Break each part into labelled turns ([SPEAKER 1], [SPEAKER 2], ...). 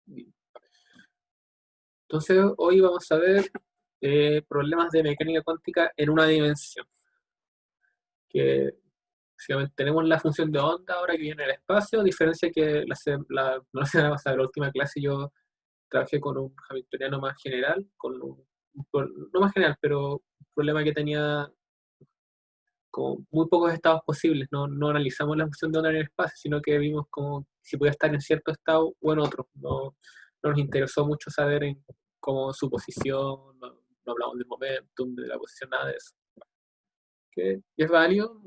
[SPEAKER 1] Bien. Entonces, hoy vamos a ver problemas de mecánica cuántica en una dimensión. Que básicamente tenemos la función de onda ahora que viene en el espacio, a diferencia que no la semana pasada, la última clase yo trabajé con un hamiltoniano más general, no más general, pero un problema que tenía como muy pocos estados posibles. No analizamos la función de onda en el espacio, sino que vimos como si podía estar en cierto estado o en otro. No nos interesó mucho saber cómo su posición, no hablamos del momentum, de la posición, nada de eso. Que es válido.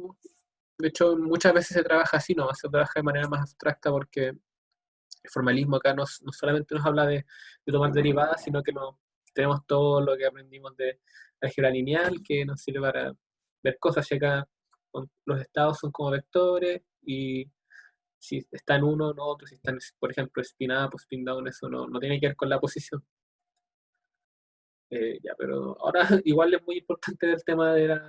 [SPEAKER 1] De hecho, muchas veces se trabaja así, no, se trabaja de manera más abstracta porque el formalismo acá no solamente nos habla de tomar derivadas, sino que tenemos todo lo que aprendimos de álgebra lineal que nos sirve para ver cosas. Y acá los estados son como vectores y si está en uno o no otro, si están, por ejemplo, spin up o spin down, eso no tiene que ver con la posición. Ya, pero ahora igual es muy importante el tema de los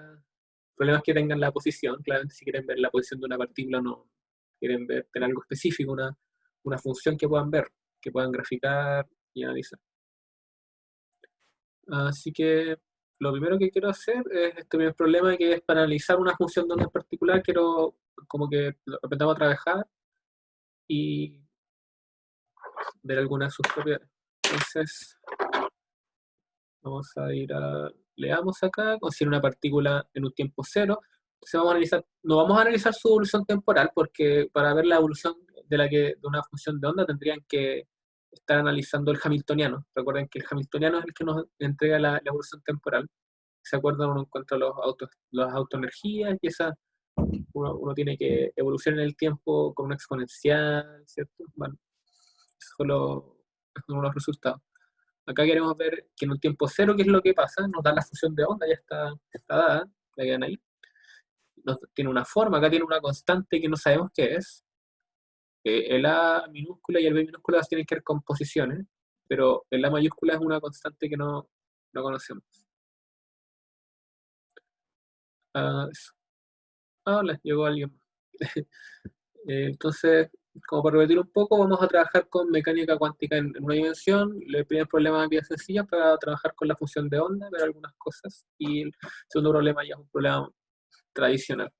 [SPEAKER 1] problemas que tengan la posición. Claramente, si quieren ver la posición de una partícula, no quieren ver tener algo específico, una función que puedan ver, que puedan graficar y analizar. Así que lo primero que quiero hacer es este primer problema, que es para analizar una función de onda en particular. Quiero como que lo aprendamos a trabajar y ver algunas de sus propiedades. Entonces, vamos a leamos acá, considera una partícula en un tiempo cero. Entonces no vamos a analizar su evolución temporal, porque para ver la evolución de una función de onda tendrían que estar analizando el hamiltoniano. Recuerden que el hamiltoniano es el que nos entrega la evolución temporal. ¿Se acuerdan? Uno encuentra las autoenergías y uno tiene que evolucionar en el tiempo con una exponencial, ¿cierto? Bueno, esos son esos son los resultados. Acá queremos ver que en un tiempo cero, ¿qué es lo que pasa? Nos da la función de onda, ya está dada, la quedan ahí. Tiene una forma, acá tiene una constante que no sabemos qué es. El A minúscula y el B minúscula tienen que ver con posiciones, pero el A mayúscula es una constante que no conocemos. Eso. Hola, llegó alguien. Entonces, como para repetir un poco, vamos a trabajar con mecánica cuántica en una dimensión. El primer problema es bien sencillo para trabajar con la función de onda, ver algunas cosas. Y el segundo problema ya es un problema tradicional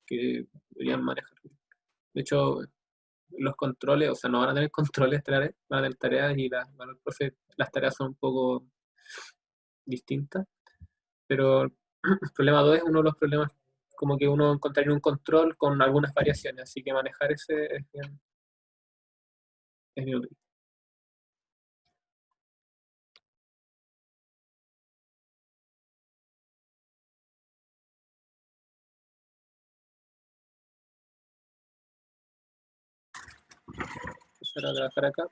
[SPEAKER 1] que deberían manejar. De hecho, los controles, o sea, no van a tener controles, van a tener tareas y las tareas son un poco distintas. Pero el problema 2 es uno de los problemas, como que uno encontraría un control con algunas variaciones, así que manejar ese es bien útil. Empezar a trabajar acá.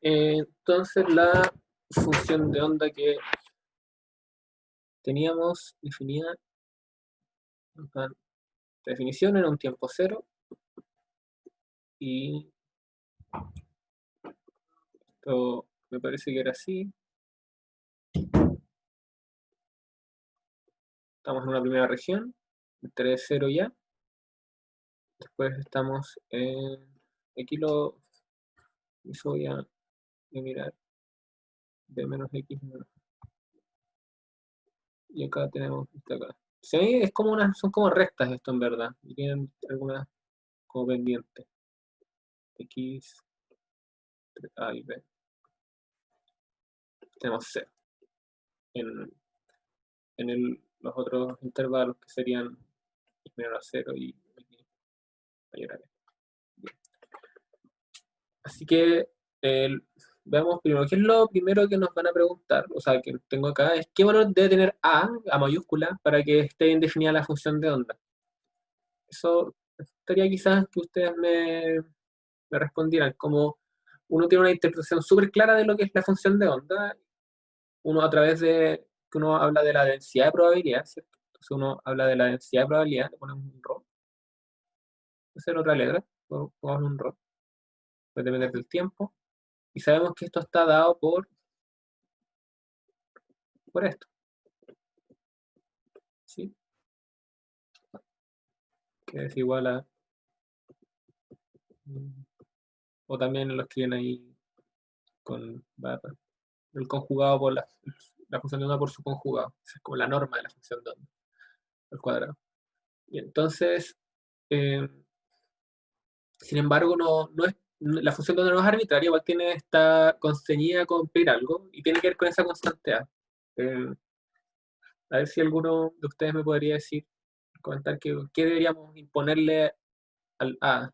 [SPEAKER 1] Entonces, la función de onda que teníamos definida, la definición era un tiempo cero y esto me parece que era así. Estamos en una primera región, entre 0 y A. Después estamos en... Aquí eso voy a mirar. B menos X menos. Y acá tenemos esto acá. Sí, son como rectas esto en verdad. Y tienen algunas como pendientes. X, A y B. Tenemos C. En, los otros intervalos que serían X menor a 0 y X mayor a B. Así que veamos primero, ¿qué es lo primero que nos van a preguntar? O sea, que tengo acá es ¿qué valor debe tener A mayúscula, para que esté bien definida la función de onda? Eso estaría quizás que ustedes me respondieran. Como uno tiene una interpretación súper clara de lo que es la función de onda, uno a través de que uno habla de la densidad de probabilidad, ¿cierto? Entonces uno habla de la densidad de probabilidad, le ponemos un ρ, esa es otra letra, pongamos un ρ, puede depender del tiempo, y sabemos que esto está dado por esto, ¿sí? Que es igual a o también lo escriben ahí con barra. El conjugado por la función de onda por su conjugado. Esa es como la norma de la función de onda, al cuadrado. Y entonces, eh, sin embargo, la función de onda no es arbitraria, igual está constreñida a cumplir algo y tiene que ver con esa constante A. Eh, a ver si alguno de ustedes me podría decir, comentar qué deberíamos imponerle al A.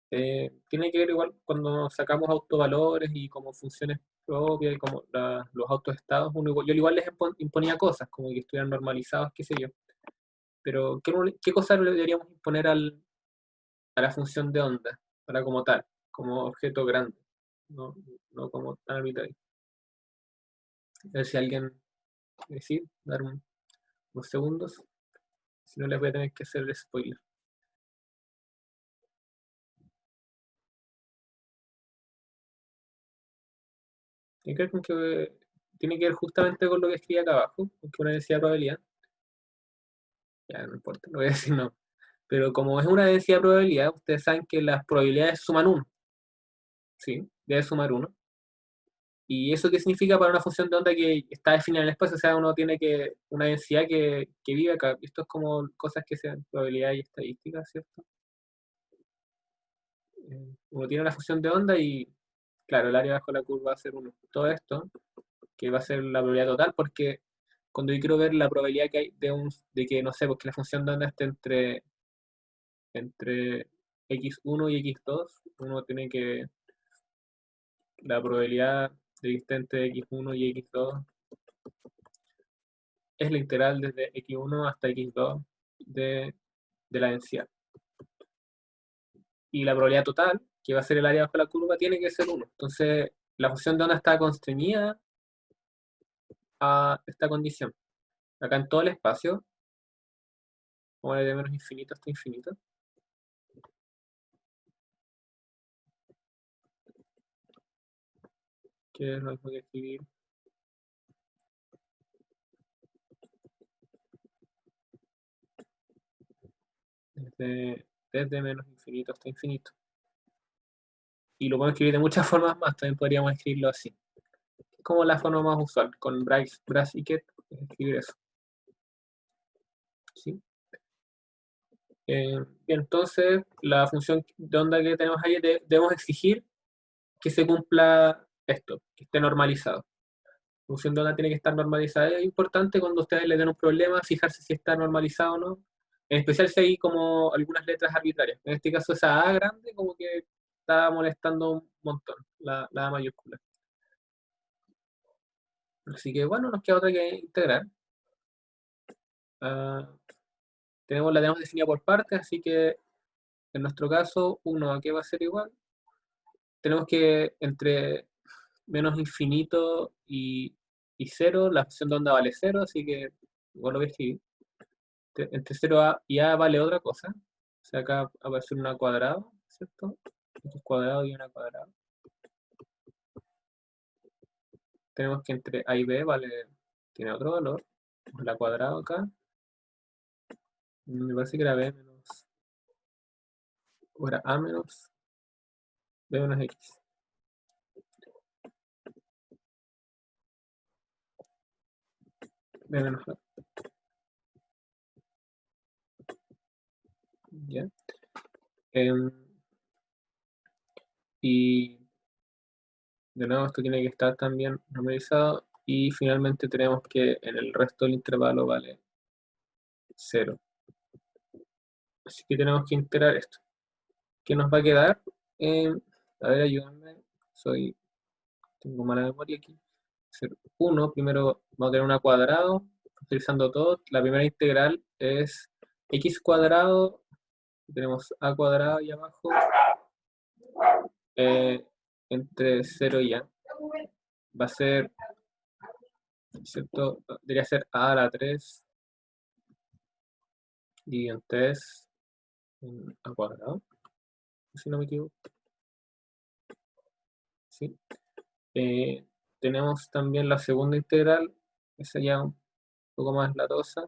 [SPEAKER 1] Tiene que ver igual cuando sacamos autovalores y como funciones propias y como los autoestados, yo igual les imponía cosas, como que estuvieran normalizados, qué sé yo. Pero, ¿qué cosas le deberíamos imponer a la función de onda, para como tal, como objeto grande, no, no como tan arbitrario? A ver si alguien decir, dar unos segundos, si no les voy a tener que hacer el spoiler. Tiene que ver tiene que ver justamente con lo que escribí acá abajo, con que una densidad de probabilidad, ya no importa, no voy a decir no. Pero como es una densidad de probabilidad, ustedes saben que las probabilidades suman uno, ¿sí? Debe sumar uno. ¿Y eso qué significa para una función de onda que está definida en el espacio? O sea, uno tiene una densidad que vive acá. Esto es como cosas que sean probabilidad y estadística, ¿cierto? Uno tiene una función de onda y, claro, el área bajo la curva va a ser uno. Todo esto, que va a ser la probabilidad total, porque cuando yo quiero ver la probabilidad que hay de que, no sé, porque la función de onda esté entre x1 y x2, uno tiene que, la probabilidad de que esté entre x1 y x2 es la integral desde x1 hasta x2 de la densidad. Y la probabilidad total, que va a ser el área bajo la curva, tiene que ser uno. Entonces, la función de onda está constreñida a esta condición. Acá en todo el espacio, como de menos infinito hasta infinito, que es lo mismo que escribir desde menos infinito hasta infinito. Y lo podemos escribir de muchas formas más, también podríamos escribirlo así. Es como la forma más usual, con bracket, escribir eso. ¿Sí? Entonces, la función de onda que tenemos ahí, debemos exigir que se cumpla esto, que esté normalizado. La función de onda tiene que estar normalizada. Es importante cuando ustedes le den un problema fijarse si está normalizado o no. En especial si hay como algunas letras arbitrarias. En este caso esa A grande como que está molestando un montón, la A mayúscula. Así que bueno, nos queda otra que integrar. Ah, la tenemos definida por partes, así que en nuestro caso, 1 a qué va a ser igual. Tenemos que entre menos infinito y 0, la función de onda vale 0, así que igual lo voy a escribir. Entre 0 y a vale otra cosa. O sea, acá aparece una cuadrada, ¿cierto? X cuadrado y una cuadrada. Tenemos que entre a y b tiene otro valor. La cuadrada acá. Me parece que era b menos, o era a menos b menos x. B menos a. ¿Ya? Em, y de nuevo esto tiene que estar también normalizado. Y finalmente tenemos que en el resto del intervalo vale 0. Así que tenemos que integrar esto. ¿Qué nos va a quedar? A ver, ayúdenme. Tengo mala memoria aquí. Hacer 1, primero vamos a tener una cuadrado, utilizando todo. La primera integral es x cuadrado, tenemos a cuadrado ahí abajo, eh, entre 0 y a. Va a ser, ¿cierto? Debería ser a a la 3 y en 3 a cuadrado, si no me equivoco. ¿Sí? Tenemos también la segunda integral, esa ya un poco más latosa.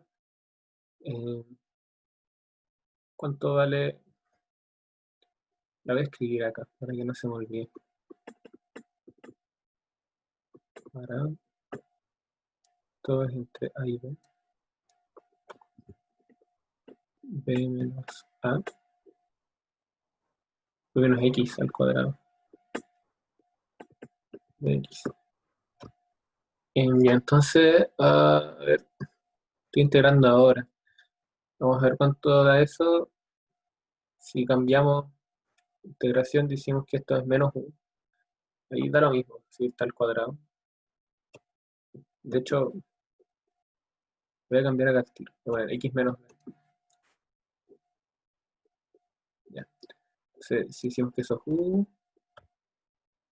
[SPEAKER 1] Eh, ¿Cuánto vale La voy a escribir acá, para que no se me olvide. Para todo es entre A y B. B menos A. B menos X al cuadrado. De X. Ya, entonces, a ver, estoy integrando ahora. Vamos a ver cuánto da eso. Si cambiamos integración, decimos que esto es menos 1. Ahí da lo mismo, si está al cuadrado. De hecho, voy a cambiar acá el tiro. Voy a poner X menos B. Ya. Entonces, si decimos que eso es U,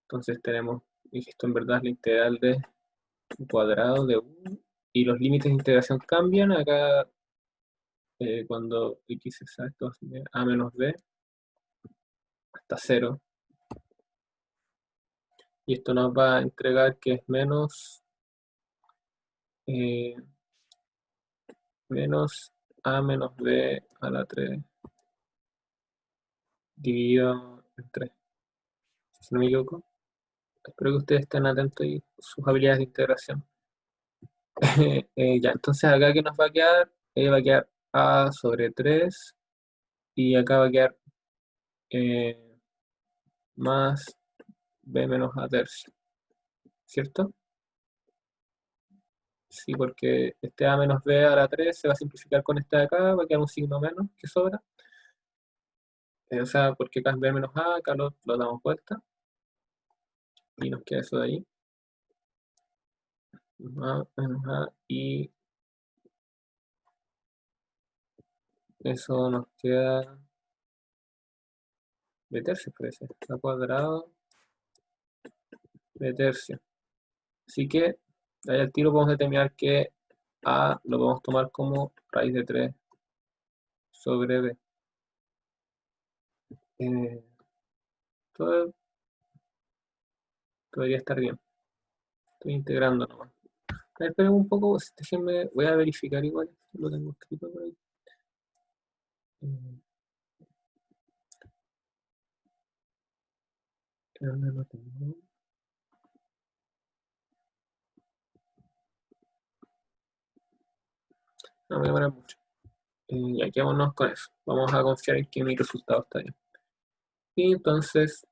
[SPEAKER 1] entonces tenemos, y esto en verdad es la integral de cuadrado de U, y los límites de integración cambian. Acá, cuando X es exacto, A menos B hasta 0. Y esto nos va a entregar que es eh, menos A menos B a la 3 dividido en 3. Si no me equivoco. Espero que ustedes estén atentos y sus habilidades de integración. Ya, entonces acá que nos va a quedar A sobre 3 y acá va a quedar eh, más B menos A tercio, ¿cierto? Sí, porque este A menos B a la 3 se va a simplificar con este de acá, va a quedar un signo menos que sobra. O sea, porque acá es B menos A, acá lo damos vuelta y nos queda eso de ahí. A menos A y eso nos queda de tercio, parece. A cuadrado de tercio. Así que ahí al tiro podemos determinar que A lo podemos tomar como raíz de 3 sobre B. Eh, todo debería estar bien. Estoy integrando nomás. A ver, esperen un poco, déjenme, voy a verificar igual. Lo tengo escrito por ahí. Eh, ¿Dónde lo tengo? No me voy a demorar mucho. Ya quedémonos con eso. Vamos a confiar en que mi resultado está bien. Y entonces,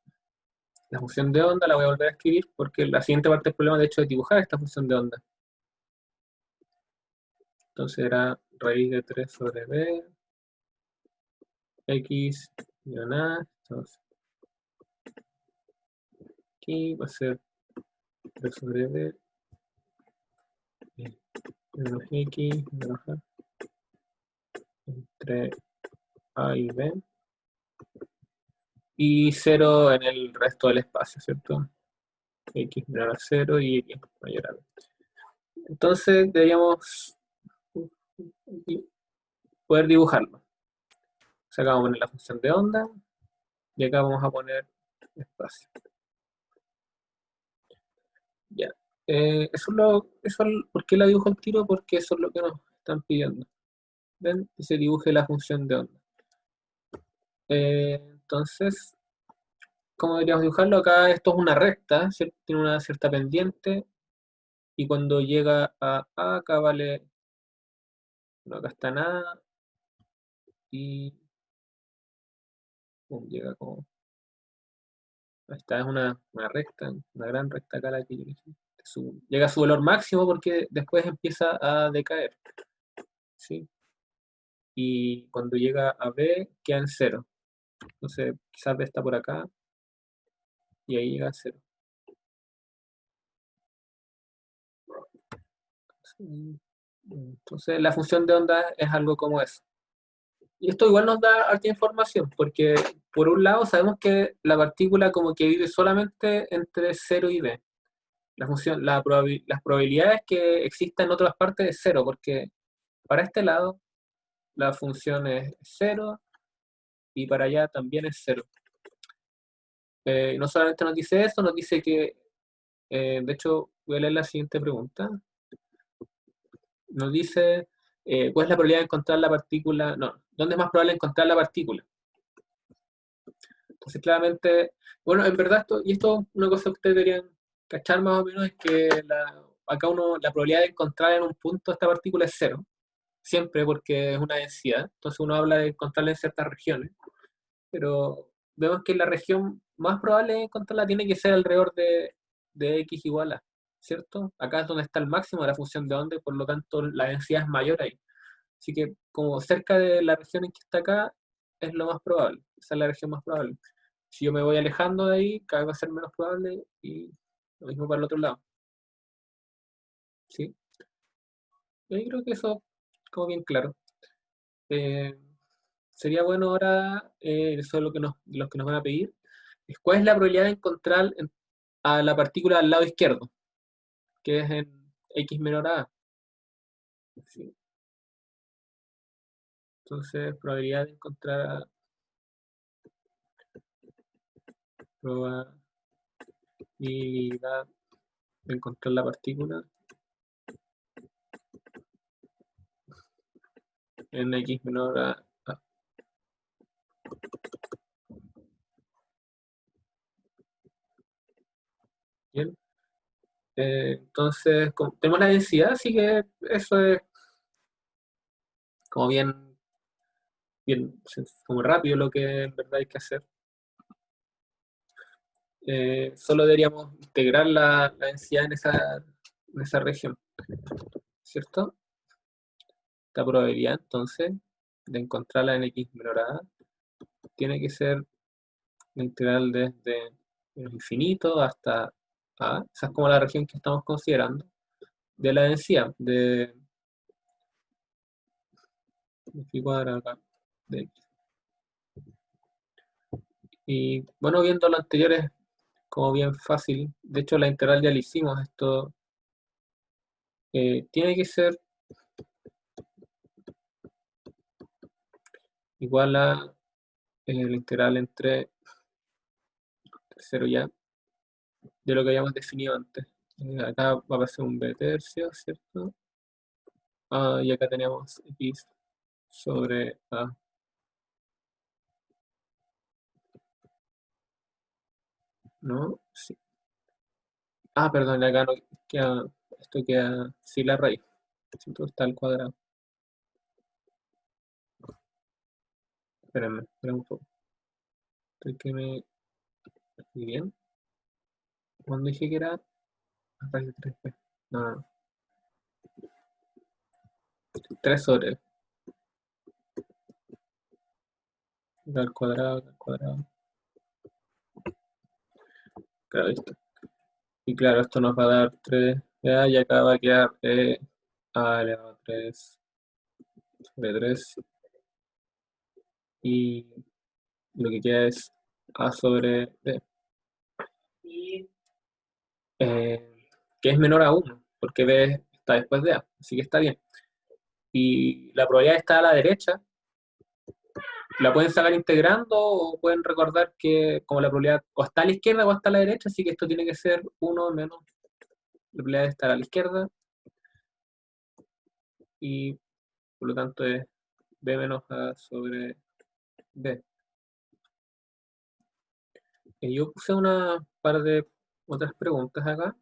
[SPEAKER 1] la función de onda la voy a volver a escribir porque la siguiente parte del problema, de hecho, es dibujar esta función de onda. Entonces era raíz de 3 sobre B, X menos A. Entonces, aquí va a ser 3 sobre B, menos X menos A, entre A y B. Y 0 en el resto del espacio, ¿cierto? X menor a 0 y X mayor a B. Entonces deberíamos poder dibujarlo. O sea, acá vamos a poner la función de onda y acá vamos a poner espacio. Ya. ¿Por qué la dibujo al tiro? Porque eso es lo que nos están pidiendo. ¿Ven? Que se dibuje la función de onda. Entonces, ¿cómo deberíamos dibujarlo? Acá esto es una recta, ¿cierto? Tiene una cierta pendiente y cuando llega a A, acá vale, no, acá está nada y llega como, esta es una recta, una gran recta acá la que yo dije. Llega a su valor máximo porque después empieza a decaer, ¿sí? Y cuando llega a B queda en 0. Entonces quizás B está por acá y ahí llega a 0. Entonces la función de onda es algo como eso. Y esto igual nos da harta información, porque por un lado sabemos que la partícula como que vive solamente entre 0 y B. Las probabilidades que exista en otras partes es 0, porque para este lado la función es 0 y para allá también es 0. No solamente nos dice eso, nos dice que, de hecho, voy a leer la siguiente pregunta. Nos dice, ¿cuál es la probabilidad de encontrar la partícula? No, ¿dónde es más probable encontrar la partícula? Entonces, claramente, bueno, en verdad, esto es una cosa que ustedes deberían cachar más o menos, es que acá la probabilidad de encontrar en un punto esta partícula es cero, siempre porque es una densidad. Entonces uno habla de encontrarla en ciertas regiones, pero vemos que la región más probable de encontrarla tiene que ser alrededor de x igual a, ¿cierto? Acá es donde está el máximo de la función de onda y por lo tanto la densidad es mayor ahí. Así que como cerca de la región en que está acá, es lo más probable. Esa es la región más probable. Si yo me voy alejando de ahí, cada vez va a ser menos probable y lo mismo para el otro lado. ¿Sí? Yo creo que eso como bien claro. Eh, Sería bueno ahora, eso es lo que nos van a pedir, es cuál es la probabilidad de encontrar a la partícula al lado izquierdo, que es en x menor a. ¿Sí? Entonces, probabilidad de encontrar, probabilidad de encontrar la partícula en x menor a. Bien. Entonces, tenemos la densidad, así que eso es como bien, como rápido lo que en verdad hay que hacer. Solo deberíamos integrar la densidad en esa región, ¿cierto? La probabilidad entonces de encontrarla en x menor a tiene que ser la integral desde menos infinito hasta a, esa es como la región que estamos considerando, de la densidad de phi cuadrado acá, de x. Y bueno, viendo lo anterior es como bien fácil. De hecho, la integral ya la hicimos. Esto tiene que ser igual a la integral entre 0 ya de lo que habíamos definido antes. Acá va a aparecer un b tercio, ¿cierto? Y acá teníamos x sobre a. ¿No? Sí. Perdón, acá no queda, esto queda sin la raíz. ¿Cierto? Está al cuadrado. Espérenme un poco. Estoy que me. Muy bien. ¿Cuándo dije que era? A raíz de 3b. No. 3 sobre al cuadrado, al cuadrado. Claro, listo. Y claro, esto nos va a dar 3 ya, y acá va a quedar a elevado a 3 sobre 3. Y lo que queda es a sobre b. Y, que es menor a 1, porque b está después de a, así que está bien. Y la probabilidad está a la derecha, la pueden sacar integrando o pueden recordar que como la probabilidad o está a la izquierda o está a la derecha, así que esto tiene que ser 1 menos la probabilidad de estar a la izquierda y por lo tanto es b menos a sobre b. Yo puse una par de otras preguntas acá.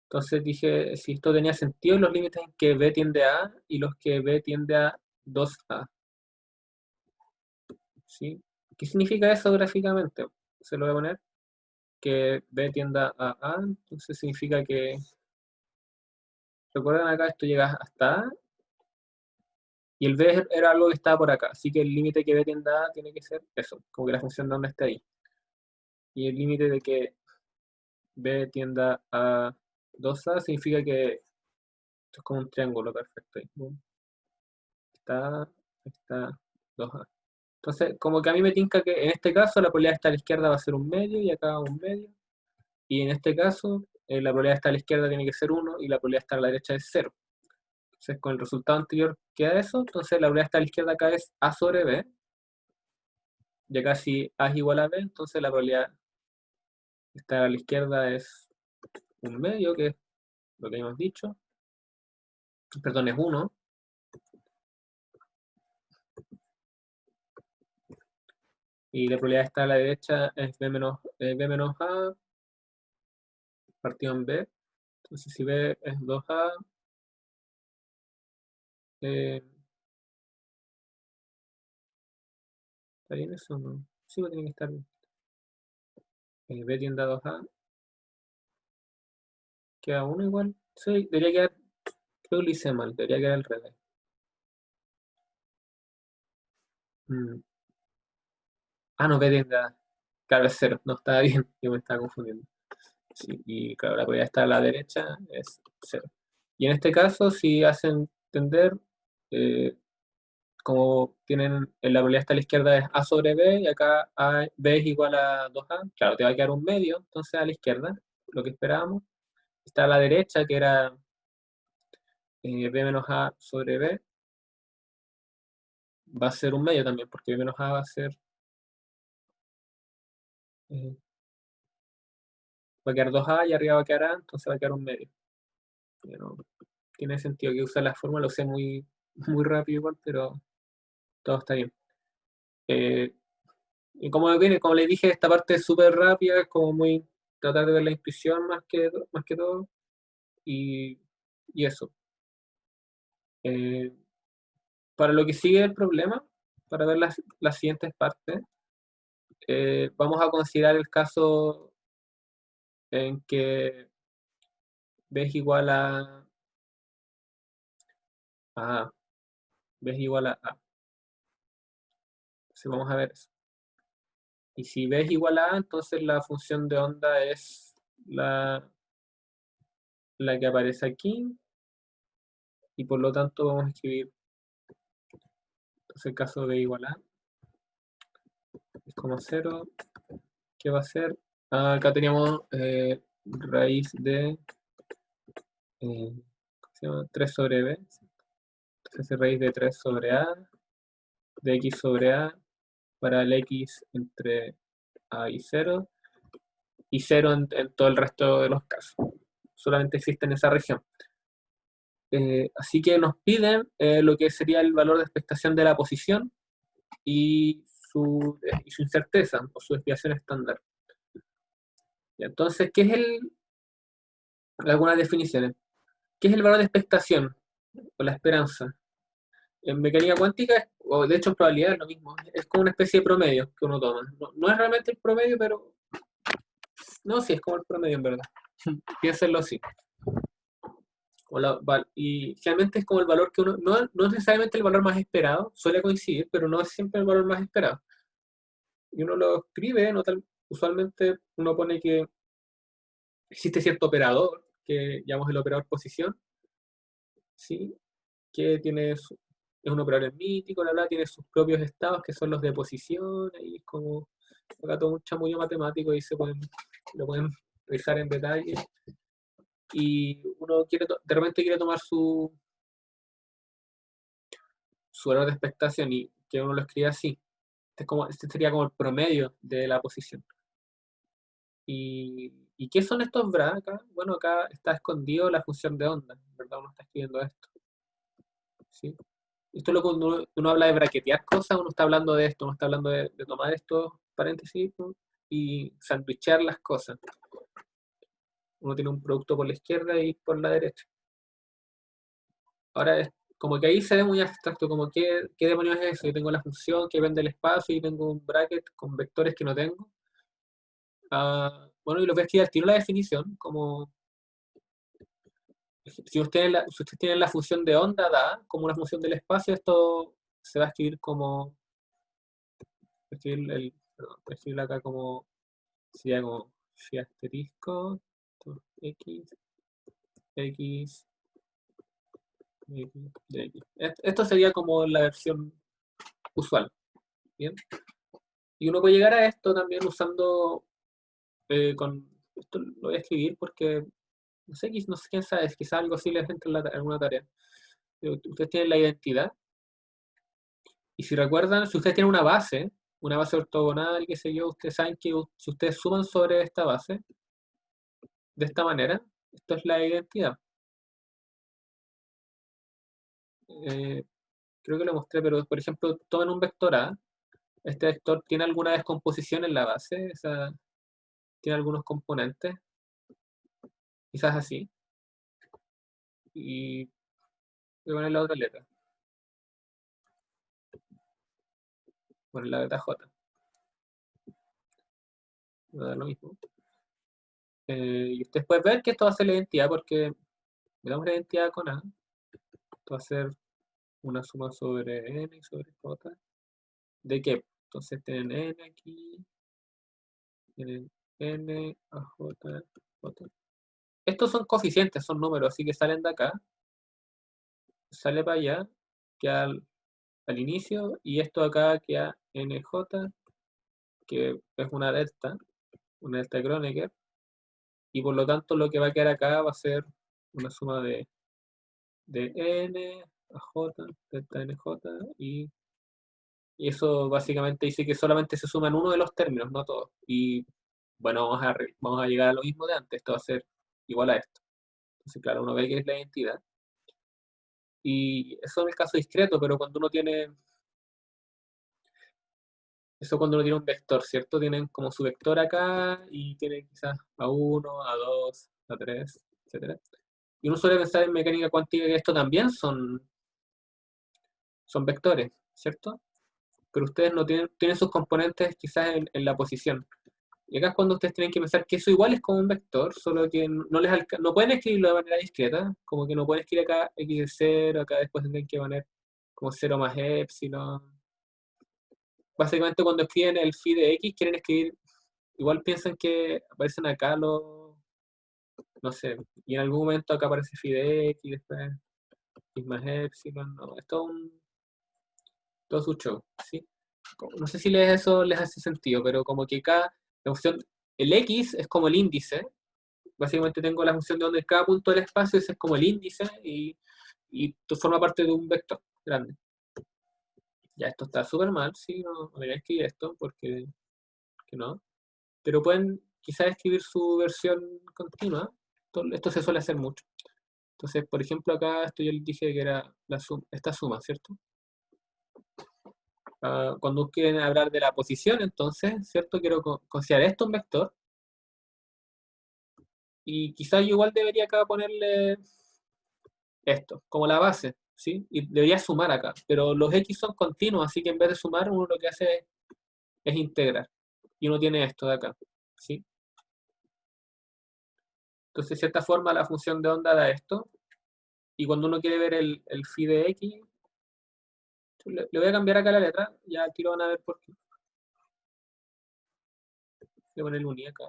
[SPEAKER 1] Entonces dije si esto tenía sentido en los límites en que b tiende a A y los que b tiende a 2a. ¿Sí? ¿Qué significa eso gráficamente? Se lo voy a poner que b tienda a A, entonces significa que, recuerden acá, esto llega hasta A y el b era algo que estaba por acá, así que el límite que b tienda a A tiene que ser eso, como que la función de onda esté ahí. Y el límite de que b tienda a 2a significa que esto es como un triángulo perfecto ahí. ¿No? Está 2a. Entonces, como que a mí me tinca que en este caso la probabilidad de estar a la izquierda va a ser un medio y acá un medio. Y en este caso, la probabilidad de estar a la izquierda tiene que ser 1 y la probabilidad de estar a la derecha es 0. Entonces, con el resultado anterior queda eso. Entonces, la probabilidad de estar a la izquierda acá es a sobre b. Y acá si a es igual a b, entonces la probabilidad de estar a la izquierda es un medio, que es lo que hemos dicho. Perdón, es 1. Y la probabilidad está a la derecha es B menos A partido en B. Entonces si B es 2A, eh, ¿está bien eso o no? Sí, va a tener que estar bien. B tiende a 2A, queda 1 igual. Sí, debería quedar, creo que lo hice mal, debería quedar al revés. Mm. Ah, no, B tiende a, claro, es 0, no estaba bien, yo me estaba confundiendo. Sí, y claro, la probabilidad está a la derecha es 0. Y en este caso, si hacen tender, eh, como tienen la probabilidad está a la izquierda es A sobre B, y acá B es igual a 2A, claro, te va a quedar un medio, entonces a la izquierda, lo que esperábamos. Está a la derecha, que era B menos A sobre B, va a ser un medio también, porque B menos A va a ser, eh, va a quedar 2A y arriba va a quedar A, entonces va a quedar un medio. Pero tiene sentido que use la fórmula, lo sé muy, muy rápido igual, pero todo está bien. Eh, y como viene, como les dije, esta parte es súper rápida, es como muy tratar de ver la intuición más que todo, y, y eso. Eh, para lo que sigue el problema, para ver las siguientes partes, vamos a considerar el caso en que B es igual a B es igual a A. Entonces vamos a ver eso. Y si B es igual a A, entonces la función de onda es la que aparece aquí, y por lo tanto vamos a escribir, entonces el caso de B igual a A es como 0, ¿qué va a ser? Acá teníamos raíz de 3 sobre B, entonces es raíz de 3 sobre A, de X sobre A, para el X entre A y 0 en todo el resto de los casos. Solamente existe en esa región. Así que nos piden lo que sería el valor de expectación de la posición y su incerteza o su desviación estándar. Y entonces, ¿qué es algunas definiciones? ¿Qué es el valor de expectación o la esperanza? En mecánica cuántica, o de hecho en probabilidad es lo mismo, es como una especie de promedio que uno toma. No, no es realmente el promedio, pero no, sí, es como el promedio en verdad. Piénsenlo así. Y realmente es como el valor que uno, no es necesariamente el valor más esperado, suele coincidir, pero no es siempre el valor más esperado. Y uno lo escribe, usualmente uno pone que existe cierto operador, que llamamos el operador posición, ¿sí? Que es un operador mítico, tiene sus propios estados que son los de posición, ahí es como acá todo un chamullo matemático y lo pueden revisar en detalle. Y uno de repente quiere tomar su valor de expectación y que uno lo escriba así. Este sería como el promedio de la posición. ¿Y qué son estos bra acá? Bueno, acá está escondido la función de onda, ¿verdad? Uno está escribiendo esto. ¿Sí? Esto es lo que uno habla de braquetear cosas, uno está hablando de esto, uno está hablando de tomar estos paréntesis, ¿no? Y sandwichear las cosas. Uno tiene un producto por la izquierda y por la derecha. Ahora es como que ahí se ve muy abstracto, como qué demonios es eso. Yo tengo la función que vende el espacio y tengo un bracket con vectores que no tengo. Bueno, y lo voy a escribir al tiro la definición, como si ustedes tienen la función de onda da como una función del espacio, esto se va a escribir como, perdón, voy a escribir acá como, sería como phi asterisco, x, x, x, de x. Esto sería como la versión usual, ¿bien? Y uno puede llegar a esto también usando, esto lo voy a escribir porque, no sé quién sabe, quizá algo así les entra en alguna tarea. Ustedes tienen la identidad, y si recuerdan, si ustedes tienen una base ortogonal, qué sé yo, ustedes saben que si ustedes suman sobre esta base, de esta manera, esto es la identidad. Eh, Creo que lo mostré, pero por ejemplo, tomen un vector A este vector tiene alguna descomposición en la base, o sea, tiene algunos componentes, quizás así, y voy a poner la otra letra, poner la letra J, va a dar lo mismo. Y ustedes pueden ver que esto va a ser la identidad porque le damos la identidad con A, esto va a ser una suma sobre N y sobre J. ¿De qué? Entonces tienen N aquí, tienen N, A, J, J. Estos son coeficientes, son números, así que salen de acá, sale para allá, queda al inicio, y esto acá queda NJ, que es una delta de Kronecker, y por lo tanto lo que va a quedar acá va a ser una suma de N, AJ, delta NJ, y eso básicamente dice que solamente se suman uno de los términos, no todos. Y bueno, vamos a llegar a lo mismo de antes, esto va a ser igual a esto. Entonces, claro, uno ve que es la identidad. Y eso en el caso discreto, pero cuando uno tiene, eso cuando uno tiene un vector, ¿cierto? Tienen como su vector acá y tienen quizás A1, A2, A3, etcétera. Y uno suele pensar en mecánica cuántica que esto también son vectores, ¿cierto? Pero ustedes no tienen sus componentes quizás en la posición. Y acá es cuando ustedes tienen que pensar que eso igual es como un vector, solo que no pueden escribirlo de manera discreta, como que no pueden escribir acá x de 0, acá después tendrán que poner como 0 más epsilon. Básicamente cuando escriben el phi de x quieren escribir, igual piensan que aparecen acá no sé, y en algún momento acá aparece phi de x, después x más epsilon, no, es todo su show, ¿sí? No sé si eso les hace sentido, pero como que acá la función, el x es como el índice, básicamente tengo la función de donde cada punto del espacio ese es como el índice y forma parte de un vector grande. Ya, esto está súper mal, sí, no voy a escribir esto porque que no. Pero pueden quizás escribir su versión continua. Esto se suele hacer mucho. Entonces, por ejemplo, acá esto yo les dije que era esta suma, ¿cierto? Cuando quieren hablar de la posición, entonces, ¿cierto? Quiero considerar esto un vector. Y quizás yo igual debería acá ponerle esto, como la base, ¿sí? Y debería sumar acá. Pero los X son continuos, así que en vez de sumar, uno lo que hace es integrar. Y uno tiene esto de acá, ¿sí? Entonces, de cierta forma, la función de onda da esto. Y cuando uno quiere ver el phi de X, le voy a cambiar acá la letra, ya aquí lo van a ver por qué. Voy a poner uni acá.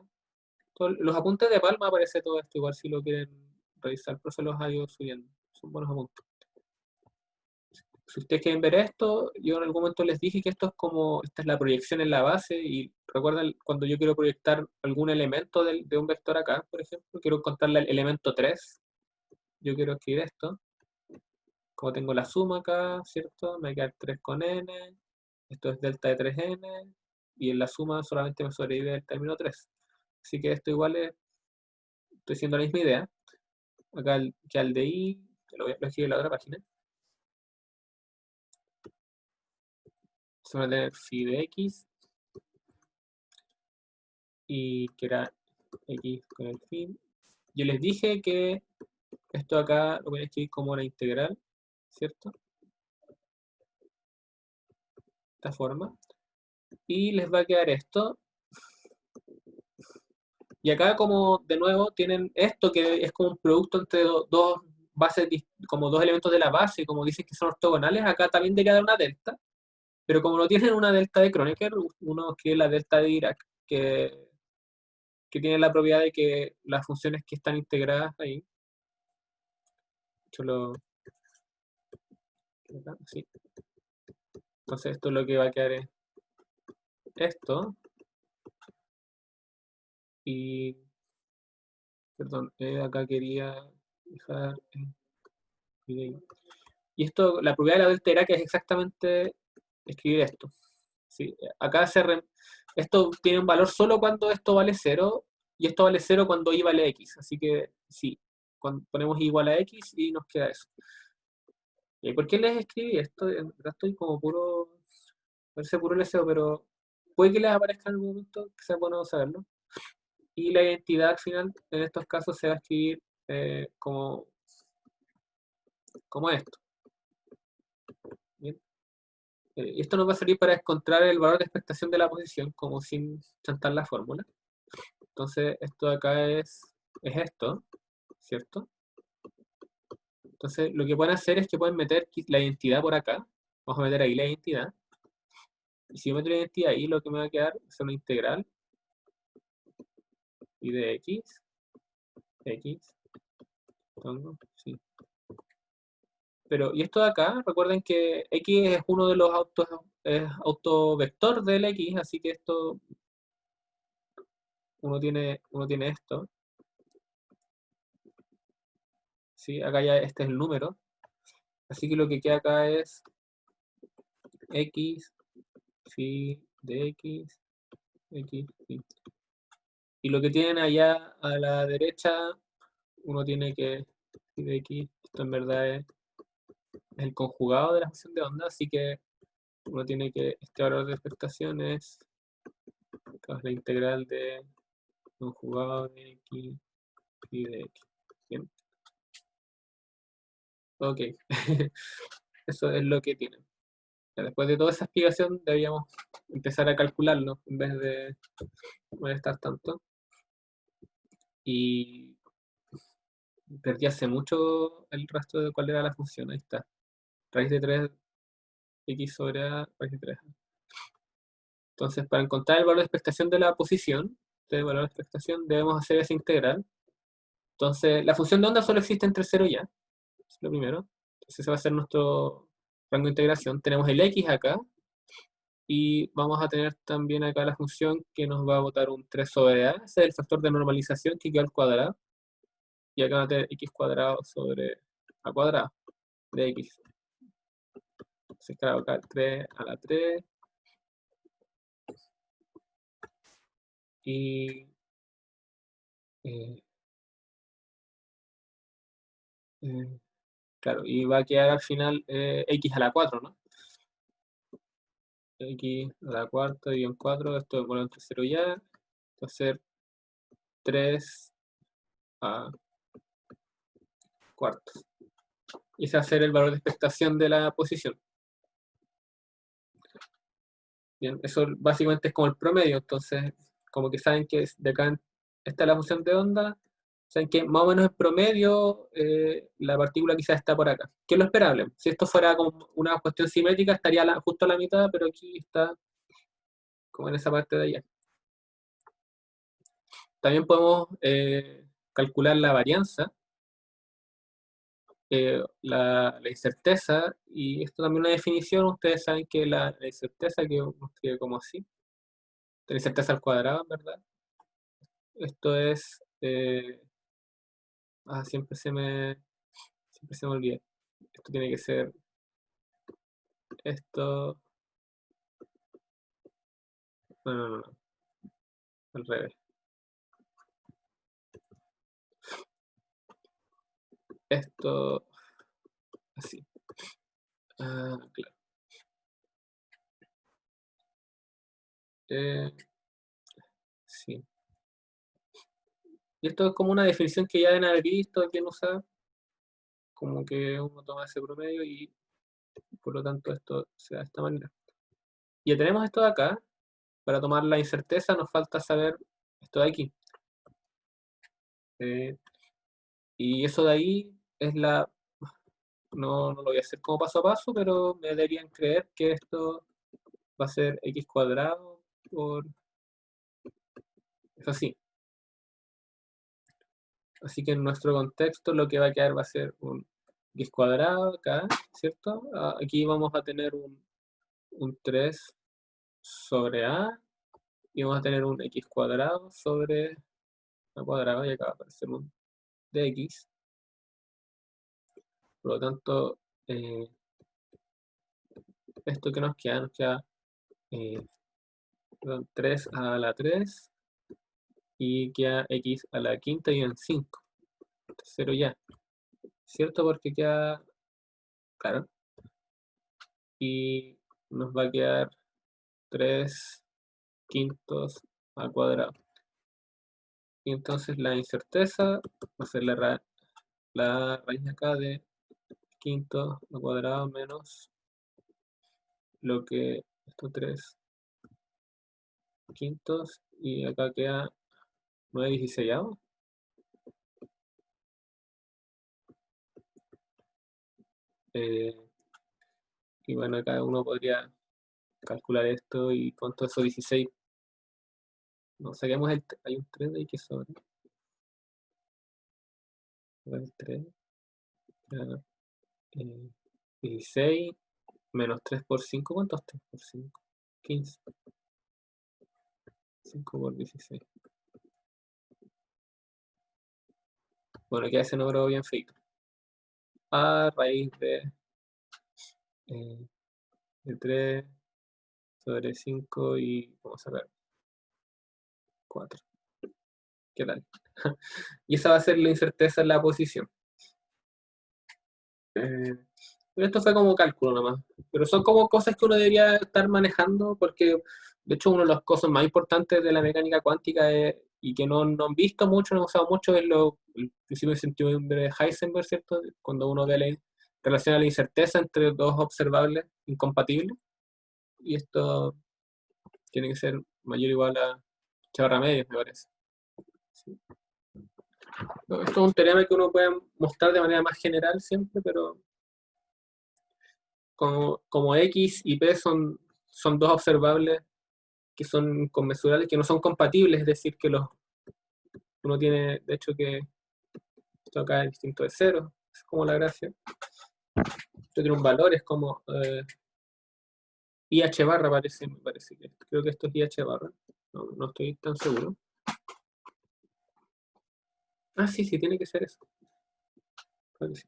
[SPEAKER 1] Los apuntes de Palma aparece todo esto, igual si lo quieren revisar, pero se los ha ido subiendo. Son buenos apuntes. Si ustedes quieren ver esto, yo en algún momento les dije que esta es la proyección en la base, y recuerdan cuando yo quiero proyectar algún elemento de un vector acá, por ejemplo, quiero encontrarle el elemento 3, yo quiero escribir esto, como tengo la suma acá, ¿cierto? Me queda 3 con n, esto es delta de 3n, y en la suma solamente me sobrevive el término 3. Así que esto igual estoy haciendo la misma idea. Acá que al de i, lo escribí en la otra página, se va a tener phi de x, y que era x con el fin. Yo les dije que esto acá lo voy a escribir como una integral, ¿cierto? De esta forma. Y les va a quedar esto. Y acá como de nuevo tienen esto que es como un producto entre dos bases, como dos elementos de la base, como dicen que son ortogonales, acá también debería dar una delta. Pero como no tienen una delta de Kronecker, uno escribe la delta de Dirac, que tiene la propiedad de que las funciones que están integradas ahí, yo sí. Entonces esto lo que va a quedar es esto, y, perdón, acá quería dejar, y esto, la propiedad de la delta Dirac es exactamente escribir esto, ¿sí? Acá esto tiene un valor solo cuando esto vale 0, y esto vale 0 cuando y vale x, así que sí, cuando ponemos y igual a x y nos queda eso. ¿Y por qué les escribí esto? En verdad estoy como puro Parece puro LSO, pero puede que les aparezca en algún momento, que sea bueno saberlo. Y la identidad al final, en estos casos, se va a escribir como esto. ¿Bien? Y esto nos va a servir para encontrar el valor de expectación de la posición, como sin chantar la fórmula. Entonces, esto de acá es esto, ¿cierto? Entonces, lo que pueden hacer es que pueden meter la identidad por acá. Vamos a meter ahí la identidad. Y si yo meto la identidad ahí, lo que me va a quedar es una integral y de x, sí. Pero, y esto de acá, recuerden que x es uno de los autovector del x, así que esto, uno tiene esto, ¿sí? Acá ya este es el número, así que lo que queda acá es x, phi de x, phi. Y lo que tienen allá a la derecha, uno tiene que, phi de x, esto en verdad es el conjugado de la función de onda, así que uno tiene que, este valor de expectación es la integral de conjugado de x y de x. Bien. Ok. Eso es lo que tienen. Después de toda esa explicación, debíamos empezar a calcularlo en vez de molestar tanto. Y perdí hace mucho el rastro de cuál era la función. Ahí está. Raíz de 3 x sobre a, raíz de 3. Entonces, para encontrar el valor de expectación de la posición, del valor de expectación, debemos hacer esa integral. Entonces, la función de onda solo existe entre 0 y a. Es lo primero. Entonces, ese va a ser nuestro rango de integración. Tenemos el x acá. Y vamos a tener también acá la función que nos va a botar un 3 sobre a. Ese es el factor de normalización que queda al cuadrado. Y acá va a tener x cuadrado sobre a cuadrado de x. Entonces, claro, acá 3 a la 3. Y eh, eh, claro, y va a quedar al final x a la 4, ¿no? X a la cuarta y en 4, esto bueno entre 0 y a. Esto va a ser 3 a cuartos. Y ese va a ser el valor de expectación de la posición. Bien, eso básicamente es como el promedio, entonces como que saben que de acá esta es la función de onda, saben que más o menos el promedio, la partícula quizás está por acá, que es lo esperable. Si esto fuera como una cuestión simétrica estaría justo a la mitad, pero aquí está como en esa parte de allá. También podemos calcular la varianza, la incerteza, y esto también es una definición, ustedes saben que la incerteza, que uno escribe como así, la incerteza al cuadrado, ¿verdad? Esto es, siempre se me olvida. Esto tiene que ser esto, no, al revés. Esto, así. Claro. Eh, sí. Y esto es como una definición que ya deben haber visto, quien usa, como que uno toma ese promedio y por lo tanto esto se da de esta manera. Ya tenemos esto de acá. Para tomar la incerteza nos falta saber esto de aquí. Eh, y eso de ahí es no lo voy a hacer como paso a paso, pero me deberían creer que esto va a ser x cuadrado por... Es así. Así que en nuestro contexto lo que va a quedar va a ser un x cuadrado acá, ¿cierto? Aquí vamos a tener un 3 sobre a y vamos a tener un x cuadrado sobre a cuadrado y acá va a aparecer un dx. Por lo tanto, esto que nos queda eh, 3 a la 3 y queda x a la quinta y en 5. 0 ya, ¿cierto? Porque queda, claro, y nos va a quedar 3 quintos al cuadrado. Y entonces la incerteza va a ser la raíz de acá de quinto al cuadrado menos lo que estos 3 quintos, y acá queda 9 dieciseisavos. Y bueno, acá uno podría calcular esto y con todo eso 16. No, saquemos hay un 3 de ahí que sobra. El 3, 16 menos 3 por 5. ¿Cuánto es 3 por 5? 15. 5 por 16. Bueno, queda ese número bien feito. A raíz eh, de 3 sobre 5 y vamos a ver 4. ¿Qué tal? Y esa va a ser la incerteza en la posición. Esto fue como cálculo nomás, pero son como cosas que uno debería estar manejando porque, de hecho, uno de los cosas más importantes de la mecánica cuántica y que no han visto mucho, no han usado mucho, es el principio de incertidumbre de Heisenberg, ¿cierto? Cuando uno ve la relación a la incerteza entre dos observables incompatibles, y esto tiene que ser mayor o igual a h medio, me parece. Sí. Esto es un teorema que uno puede mostrar de manera más general siempre, pero como X y P son dos observables que son inconmensurables, que no son compatibles, es decir, que uno tiene, de hecho, que esto acá es distinto de cero, es como la gracia. Esto tiene un valor, es como IH barra, me parece que creo que esto es IH barra, no estoy tan seguro. Ah, sí, tiene que ser eso. Sí.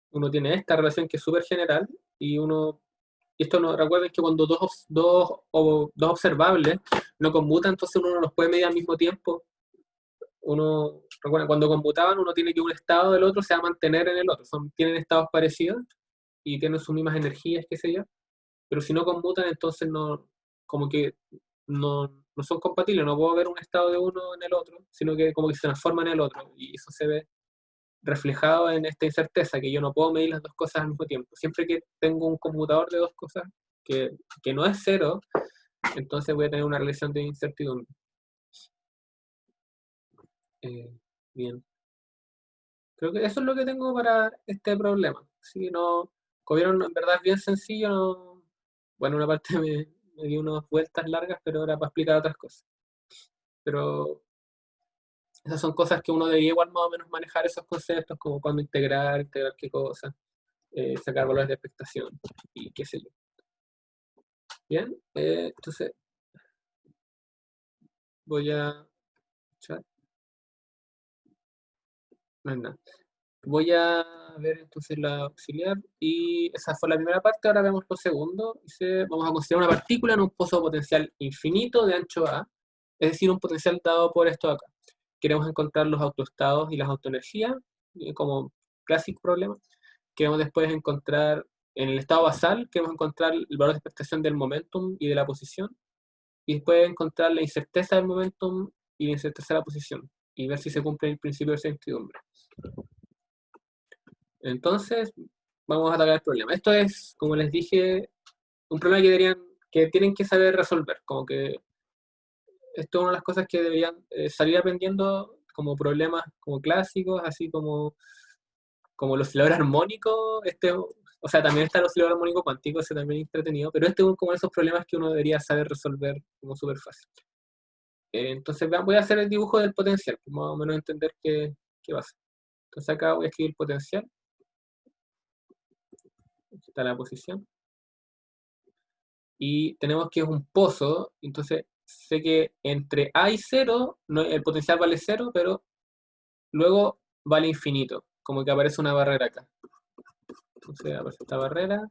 [SPEAKER 1] Uno tiene esta relación que es súper general y esto no, recuerden que cuando dos observables no conmutan, entonces uno no los puede medir al mismo tiempo. Recuerda, cuando conmutaban, uno tiene que un estado del otro se va a mantener en el otro. Tienen estados parecidos y tienen sus mismas energías, qué sé yo. Pero si no conmutan, entonces como que no son compatibles. No puedo ver un estado de uno en el otro, sino que como que se transforma en el otro. Y eso se ve reflejado en esta incerteza, que yo no puedo medir las dos cosas al mismo tiempo. Siempre que tengo un conmutador de dos cosas que no es cero, entonces voy a tener una relación de incertidumbre. Bien. Creo que eso es lo que tengo para este problema. Si no, cogieron, en verdad es bien sencillo. Bueno, una parte me dio unas vueltas largas, pero era para explicar otras cosas. Pero esas son cosas que uno debería igual más o menos manejar esos conceptos, como cuándo integrar qué cosas, sacar valores de expectación y qué sé yo. Bien, entonces voy a... No hay nada. Voy a ver entonces la auxiliar y esa fue la primera parte. Ahora vemos lo segundo. Vamos a considerar una partícula en un pozo potencial infinito de ancho A, es decir, un potencial dado por esto de acá. Queremos encontrar los autoestados y las autoenergías, como clásico problema. Queremos después encontrar, en el estado basal, queremos encontrar el valor de expectación del momentum y de la posición, y después encontrar la incerteza del momentum y la incerteza de la posición, y ver si se cumple el principio de certidumbre. Entonces, vamos a atacar el problema. Esto es, como les dije, un problema que tienen que saber resolver. Como que esto es una de las cosas que deberían salir aprendiendo como problemas como clásicos, así como los osciladores armónicos. O sea, también está el oscilador armónico cuántico, ese también es entretenido, pero este es como esos problemas que uno debería saber resolver como súper fácil. Entonces, voy a hacer el dibujo del potencial, más o menos entender qué va a ser. Entonces acá voy a escribir potencial. Aquí está la posición. Y tenemos que es un pozo, entonces sé que entre A y 0 el potencial vale 0, pero luego vale infinito, como que aparece una barrera acá. Entonces aparece esta barrera,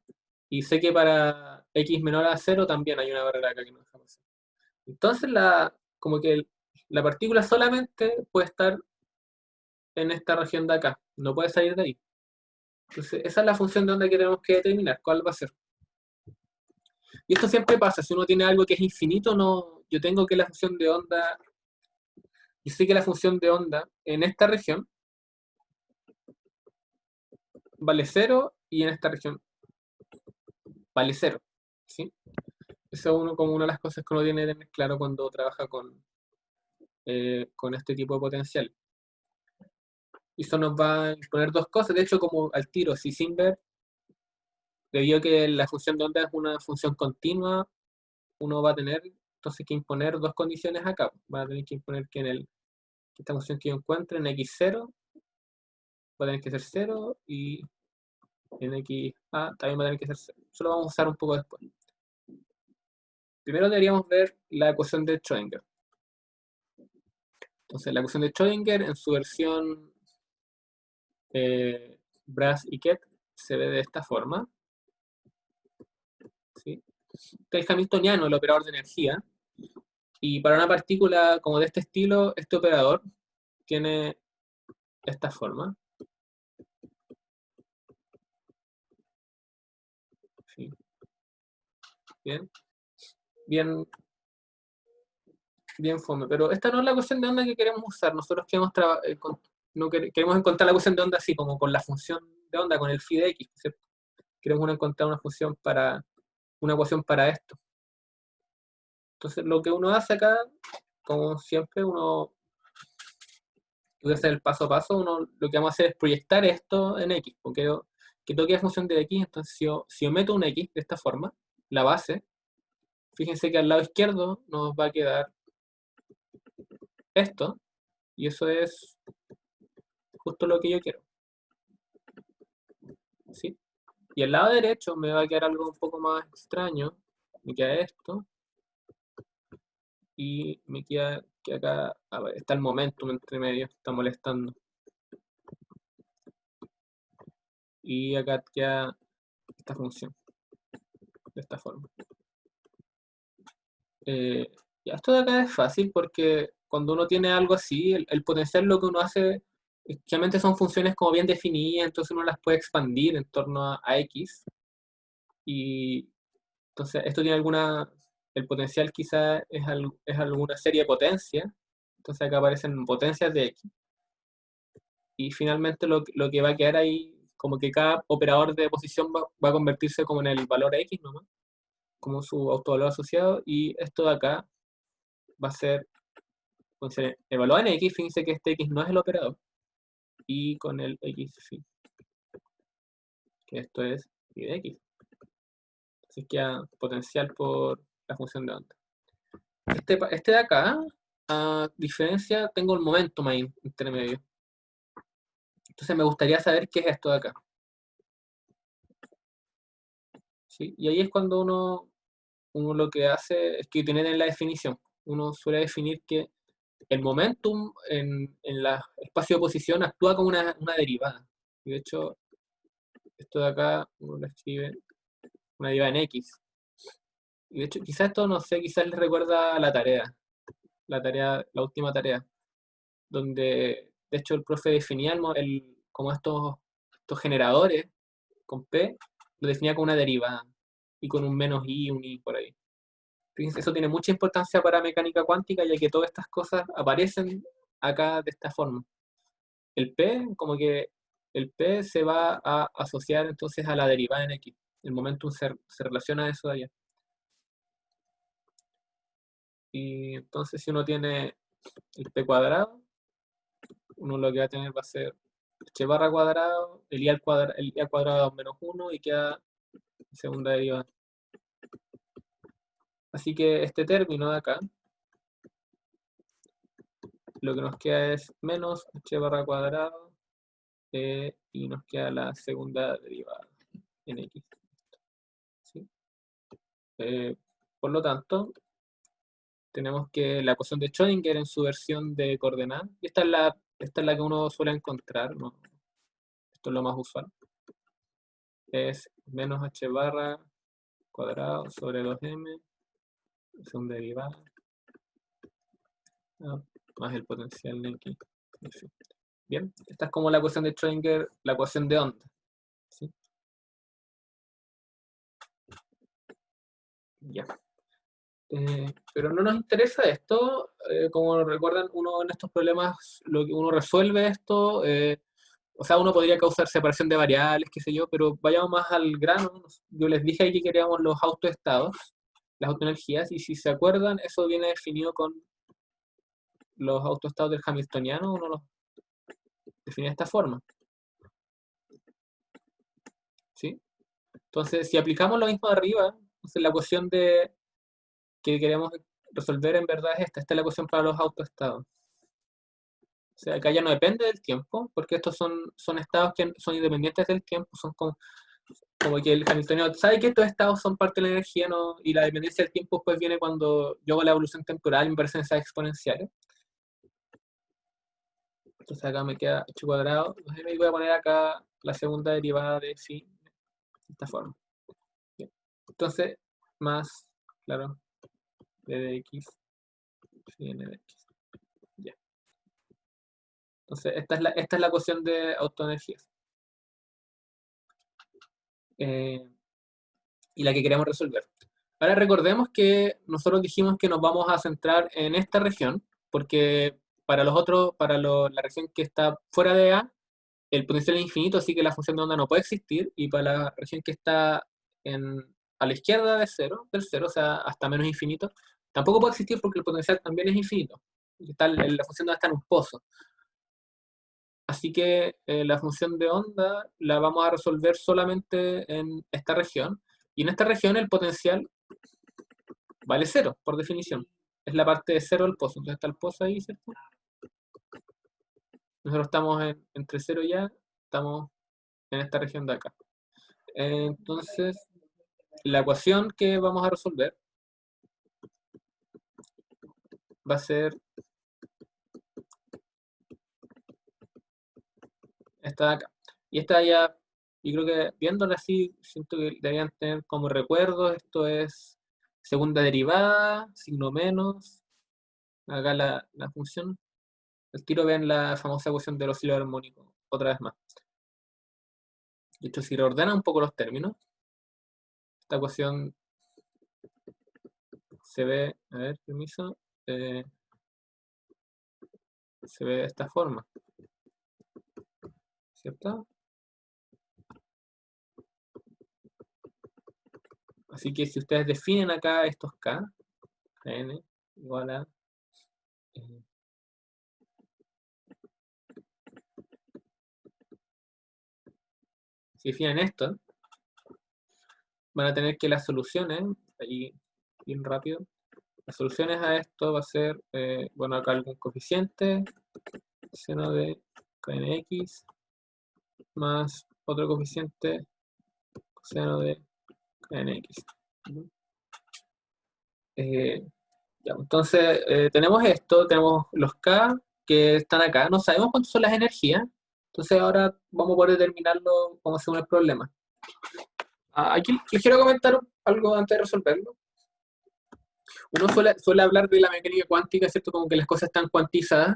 [SPEAKER 1] y sé que para X menor a 0 también hay una barrera acá que no deja pasar. Entonces como que la partícula solamente puede estar en esta región de acá, no puede salir de ahí. Entonces, esa es la función de onda que tenemos que determinar, cuál va a ser. Y esto siempre pasa, si uno tiene algo que es infinito, no, yo tengo que la función de onda, yo sé que la función de onda en esta región vale 0 y en esta región vale 0. ¿Sí? Esa es uno, como una de las cosas que uno tiene que tener claro cuando trabaja con este tipo de potencial. Y eso nos va a imponer dos cosas, de hecho como al tiro, si sin ver, debido a que la función de onda es una función continua, uno va a tener entonces que imponer dos condiciones acá. Va a tener que imponer que que esta función que yo encuentre en x0 va a tener que ser 0 y en xa también va a tener que ser 0. Eso lo vamos a usar un poco después. Primero deberíamos ver la ecuación de Schrödinger. Entonces la ecuación de Schrödinger en su versión Brass y Ket se ve de esta forma. ¿Sí? Este es el hamiltoniano, el operador de energía. Y para una partícula como de este estilo, este operador tiene esta forma. ¿Sí? Bien, bien, bien fome. Pero esta no es la ecuación de onda que queremos usar. Nosotros queremos, no queremos encontrar la ecuación de onda así como con la función de onda, con el phi de x, ¿cierto? Queremos encontrar una ecuación para esto. Entonces lo que uno hace acá, como siempre, uno voy a hacer el paso a paso, uno lo que vamos a hacer es proyectar esto en x, porque que toque la función de x, entonces si yo meto un x de esta forma, la base, fíjense que al lado izquierdo nos va a quedar esto, y eso es justo lo que yo quiero, ¿sí? Y al lado derecho me va a quedar algo un poco más extraño, me queda esto, y me queda que acá, a ver, está el momentum entre medio, está molestando. Y acá queda esta función, de esta forma. Ya esto de acá es fácil porque cuando uno tiene algo así, el potencial lo que uno hace, generalmente son funciones como bien definidas, entonces uno las puede expandir en torno a X. Y entonces esto tiene el potencial quizá es alguna serie de potencias, entonces acá aparecen potencias de X. Y finalmente lo que va a quedar ahí, como que cada operador de posición va a convertirse como en el valor X nomás, como su autovalor asociado, y esto de acá va a ser, entonces, evaluado en X, fíjense que este X no es el operador, y con el X sí, que esto es y de X. Así queda potencial por la función de onda. Este de acá, a diferencia, tengo el momentum ahí entre medio. Entonces me gustaría saber qué es esto de acá. ¿Sí? Y ahí es cuando uno lo que hace es que tener en la definición. Uno suele definir que el momentum en el espacio de posición actúa como una derivada. Y de hecho, esto de acá uno lo escribe una derivada en X. Y de hecho, quizás esto, no sé, quizás les recuerda a la última tarea, donde de hecho el profe definía como estos generadores con P, lo definía como una derivada y con un menos i, un i por ahí. Fíjense, eso tiene mucha importancia para mecánica cuántica, ya que todas estas cosas aparecen acá de esta forma. El P, como que el P se va a asociar entonces a la derivada en X. El momentum se relaciona a eso de allá. Y entonces si uno tiene el P cuadrado, uno lo que va a tener va a ser h barra cuadrado, el i al cuadrado menos 1 y queda segunda derivada. Así que este término de acá, lo que nos queda es menos h barra cuadrado y nos queda la segunda derivada en x. ¿Sí? Por lo tanto, tenemos que la ecuación de Schrödinger en su versión de coordenadas, y esta es la que uno suele encontrar, ¿no? Esto es lo más usual, es menos h barra cuadrado sobre 2m, segunda derivada, más el potencial de x. Bien, esta es como la ecuación de Schrödinger, la ecuación de onda. ¿sí? Ya. Pero no nos interesa esto. Como recuerdan, uno en estos problemas, lo que uno resuelve esto, o sea, uno podría causar separación de variables, qué sé yo, pero vayamos más al grano. Yo les dije ahí que queríamos los autoestados, las autoenergías, y si se acuerdan, eso viene definido con los autoestados del Hamiltoniano, uno los define de esta forma, ¿sí? Entonces, si aplicamos lo mismo de arriba, entonces la ecuación que queremos resolver en verdad es esta es la ecuación para los autoestados. O sea, acá ya no depende del tiempo, porque estos son estados que son independientes del tiempo, son como que el hamiltoniano sabe que estos estados son parte de la energía, ¿no? Y la dependencia del tiempo pues viene cuando yo hago la evolución temporal y me parecen esas exponenciales. Entonces acá me queda 8 cuadrado. Entonces me voy a poner acá la segunda derivada de phi de esta forma. Bien. Entonces, más, claro, d de x, phi n de x. Ya. Entonces, esta es la ecuación de autoenergías. Y la que queremos resolver. Ahora recordemos que nosotros dijimos que nos vamos a centrar en esta región, porque para los otros, la región que está fuera de A, el potencial es infinito, así que la función de onda no puede existir, y para la región que está a la izquierda de cero, del cero, o sea, hasta menos infinito, tampoco puede existir porque el potencial también es infinito. La función de onda está en un pozo. Así que la función de onda la vamos a resolver solamente en esta región. Y en esta región el potencial vale cero, por definición. Es la parte de cero del pozo. Entonces está el pozo ahí, ¿cierto? Nosotros estamos entre cero y ya, estamos en esta región de acá. Entonces, la ecuación que vamos a resolver va a ser esta de acá. Y esta ya, y creo que viéndola así, siento que deberían tener como recuerdo, esto es segunda derivada, signo menos, acá la función. El tiro ven la famosa ecuación del oscilador armónico, otra vez más. De hecho, si reordena un poco los términos, esta ecuación se ve, a ver, permiso, se ve de esta forma, ¿cierto? Así que si ustedes definen acá estos K, N igual a... eh, si definen esto, van a tener que las soluciones, ahí bien rápido, las soluciones a esto va a ser, bueno, acá algún coeficiente, seno de knx, más otro coeficiente, seno de knx. Ya, entonces, tenemos esto, tenemos los K que están acá, no sabemos cuántas son las energías, entonces ahora vamos a poder determinarlo como según el problema. Aquí les quiero comentar algo antes de resolverlo. Uno suele hablar de la mecánica cuántica, ¿cierto? Como que las cosas están cuantizadas,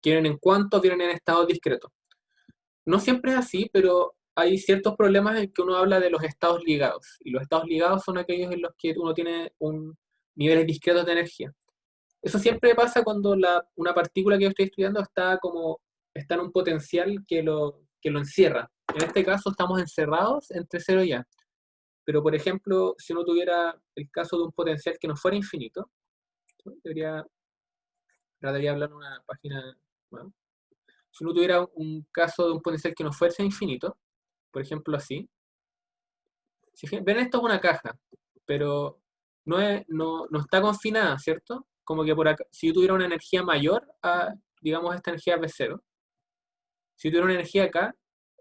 [SPEAKER 1] vienen en cuantos, vienen en estados discretos. No siempre es así, pero hay ciertos problemas en que uno habla de los estados ligados, y los estados ligados son aquellos en los que uno tiene niveles discretos de energía. Eso siempre pasa cuando una partícula que yo estoy estudiando está en un potencial que lo encierra. En este caso estamos encerrados entre 0 y A. Pero, por ejemplo, si uno tuviera el caso de un potencial que no fuera infinito, ¿no? Debería hablar en una página, bueno, si uno tuviera un caso de un potencial que no fuese infinito, por ejemplo así, ven, esto es una caja, pero no está confinada, ¿cierto? Como que por acá, si yo tuviera una energía mayor a, digamos, esta energía B0, si tuviera una energía acá,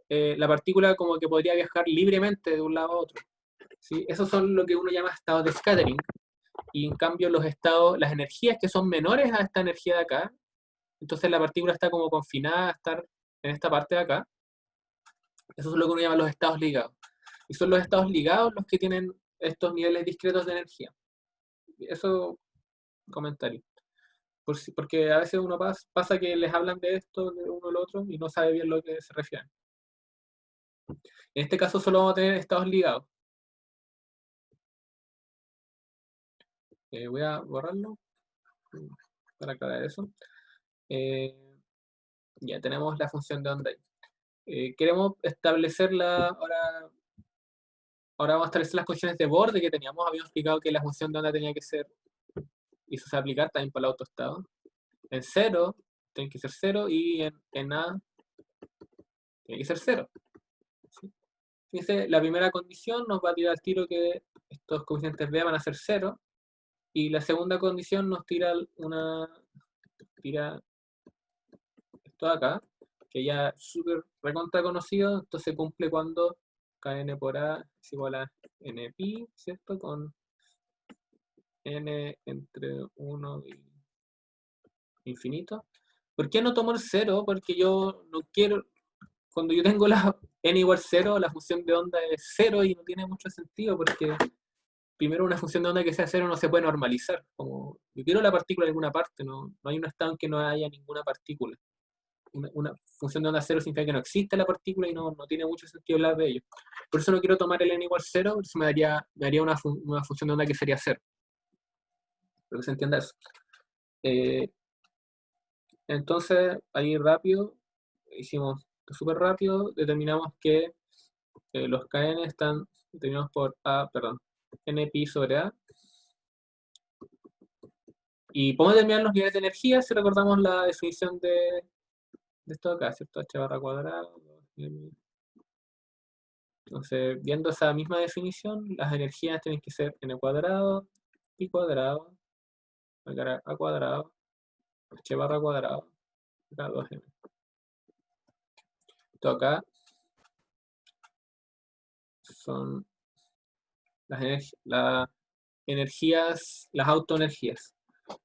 [SPEAKER 1] la partícula como que podría viajar libremente de un lado a otro. ¿Sí? Esos son lo que uno llama estados de scattering. Y en cambio las energías que son menores a esta energía de acá, entonces la partícula está como confinada a estar en esta parte de acá. Eso es lo que uno llama los estados ligados. Y son los estados ligados los que tienen estos niveles discretos de energía. Eso, comentario. Porque a veces uno pasa que les hablan de esto, de uno al otro, y no sabe bien lo que se refieren. En este caso solo vamos a tener estados ligados. Voy a borrarlo para aclarar eso. Ya tenemos la función de onda ahí. Queremos establecerla ahora vamos a establecer las condiciones de borde que teníamos. Habíamos explicado que la función de onda tenía que ser, y eso se va a aplicar también para el autoestado. En 0 tiene que ser 0 y en A tiene que ser 0. ¿Sí? Fíjense, la primera condición nos va a tirar al tiro que estos coeficientes B van a ser 0, y la segunda condición nos tira esto de acá, que ya es súper recontra conocido. Esto se cumple cuando kn por A es igual a npi, ¿cierto? Con n entre 1 y infinito. ¿Por qué no tomo el 0? Porque yo no quiero, cuando yo tengo la n igual 0, la función de onda es 0 y no tiene mucho sentido, porque primero una función de onda que sea 0 no se puede normalizar. Como yo quiero la partícula en alguna parte, no hay un estado en que no haya ninguna partícula. Una función de onda 0 significa que no existe la partícula y no tiene mucho sentido hablar de ello. Por eso no quiero tomar el n igual 0, eso me daría una función de onda que sería 0. Espero que se entienda eso. Entonces, ahí rápido, hicimos súper rápido, determinamos que los kn están determinados por npi sobre A. Y podemos determinar los niveles de energía si recordamos la definición de esto de acá, ¿cierto? H barra cuadrado. Entonces, viendo esa misma definición, las energías tienen que ser n cuadrado, pi cuadrado, a cuadrado, h barra cuadrado, acá 2m. Esto acá son las energías, las autoenergías.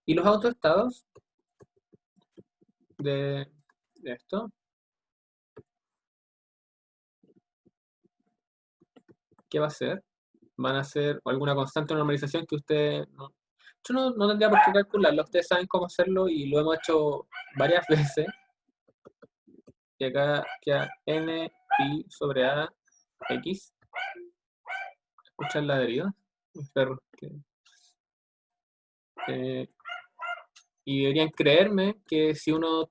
[SPEAKER 1] Y los autoestados de esto, ¿qué va a ser? Van a ser alguna constante de normalización que usted yo no tendría por qué calcularlo. Ustedes saben cómo hacerlo y lo hemos hecho varias veces. Y acá queda n pi sobre a x. ¿Escuchan la deriva? Espero que, y deberían creerme que si uno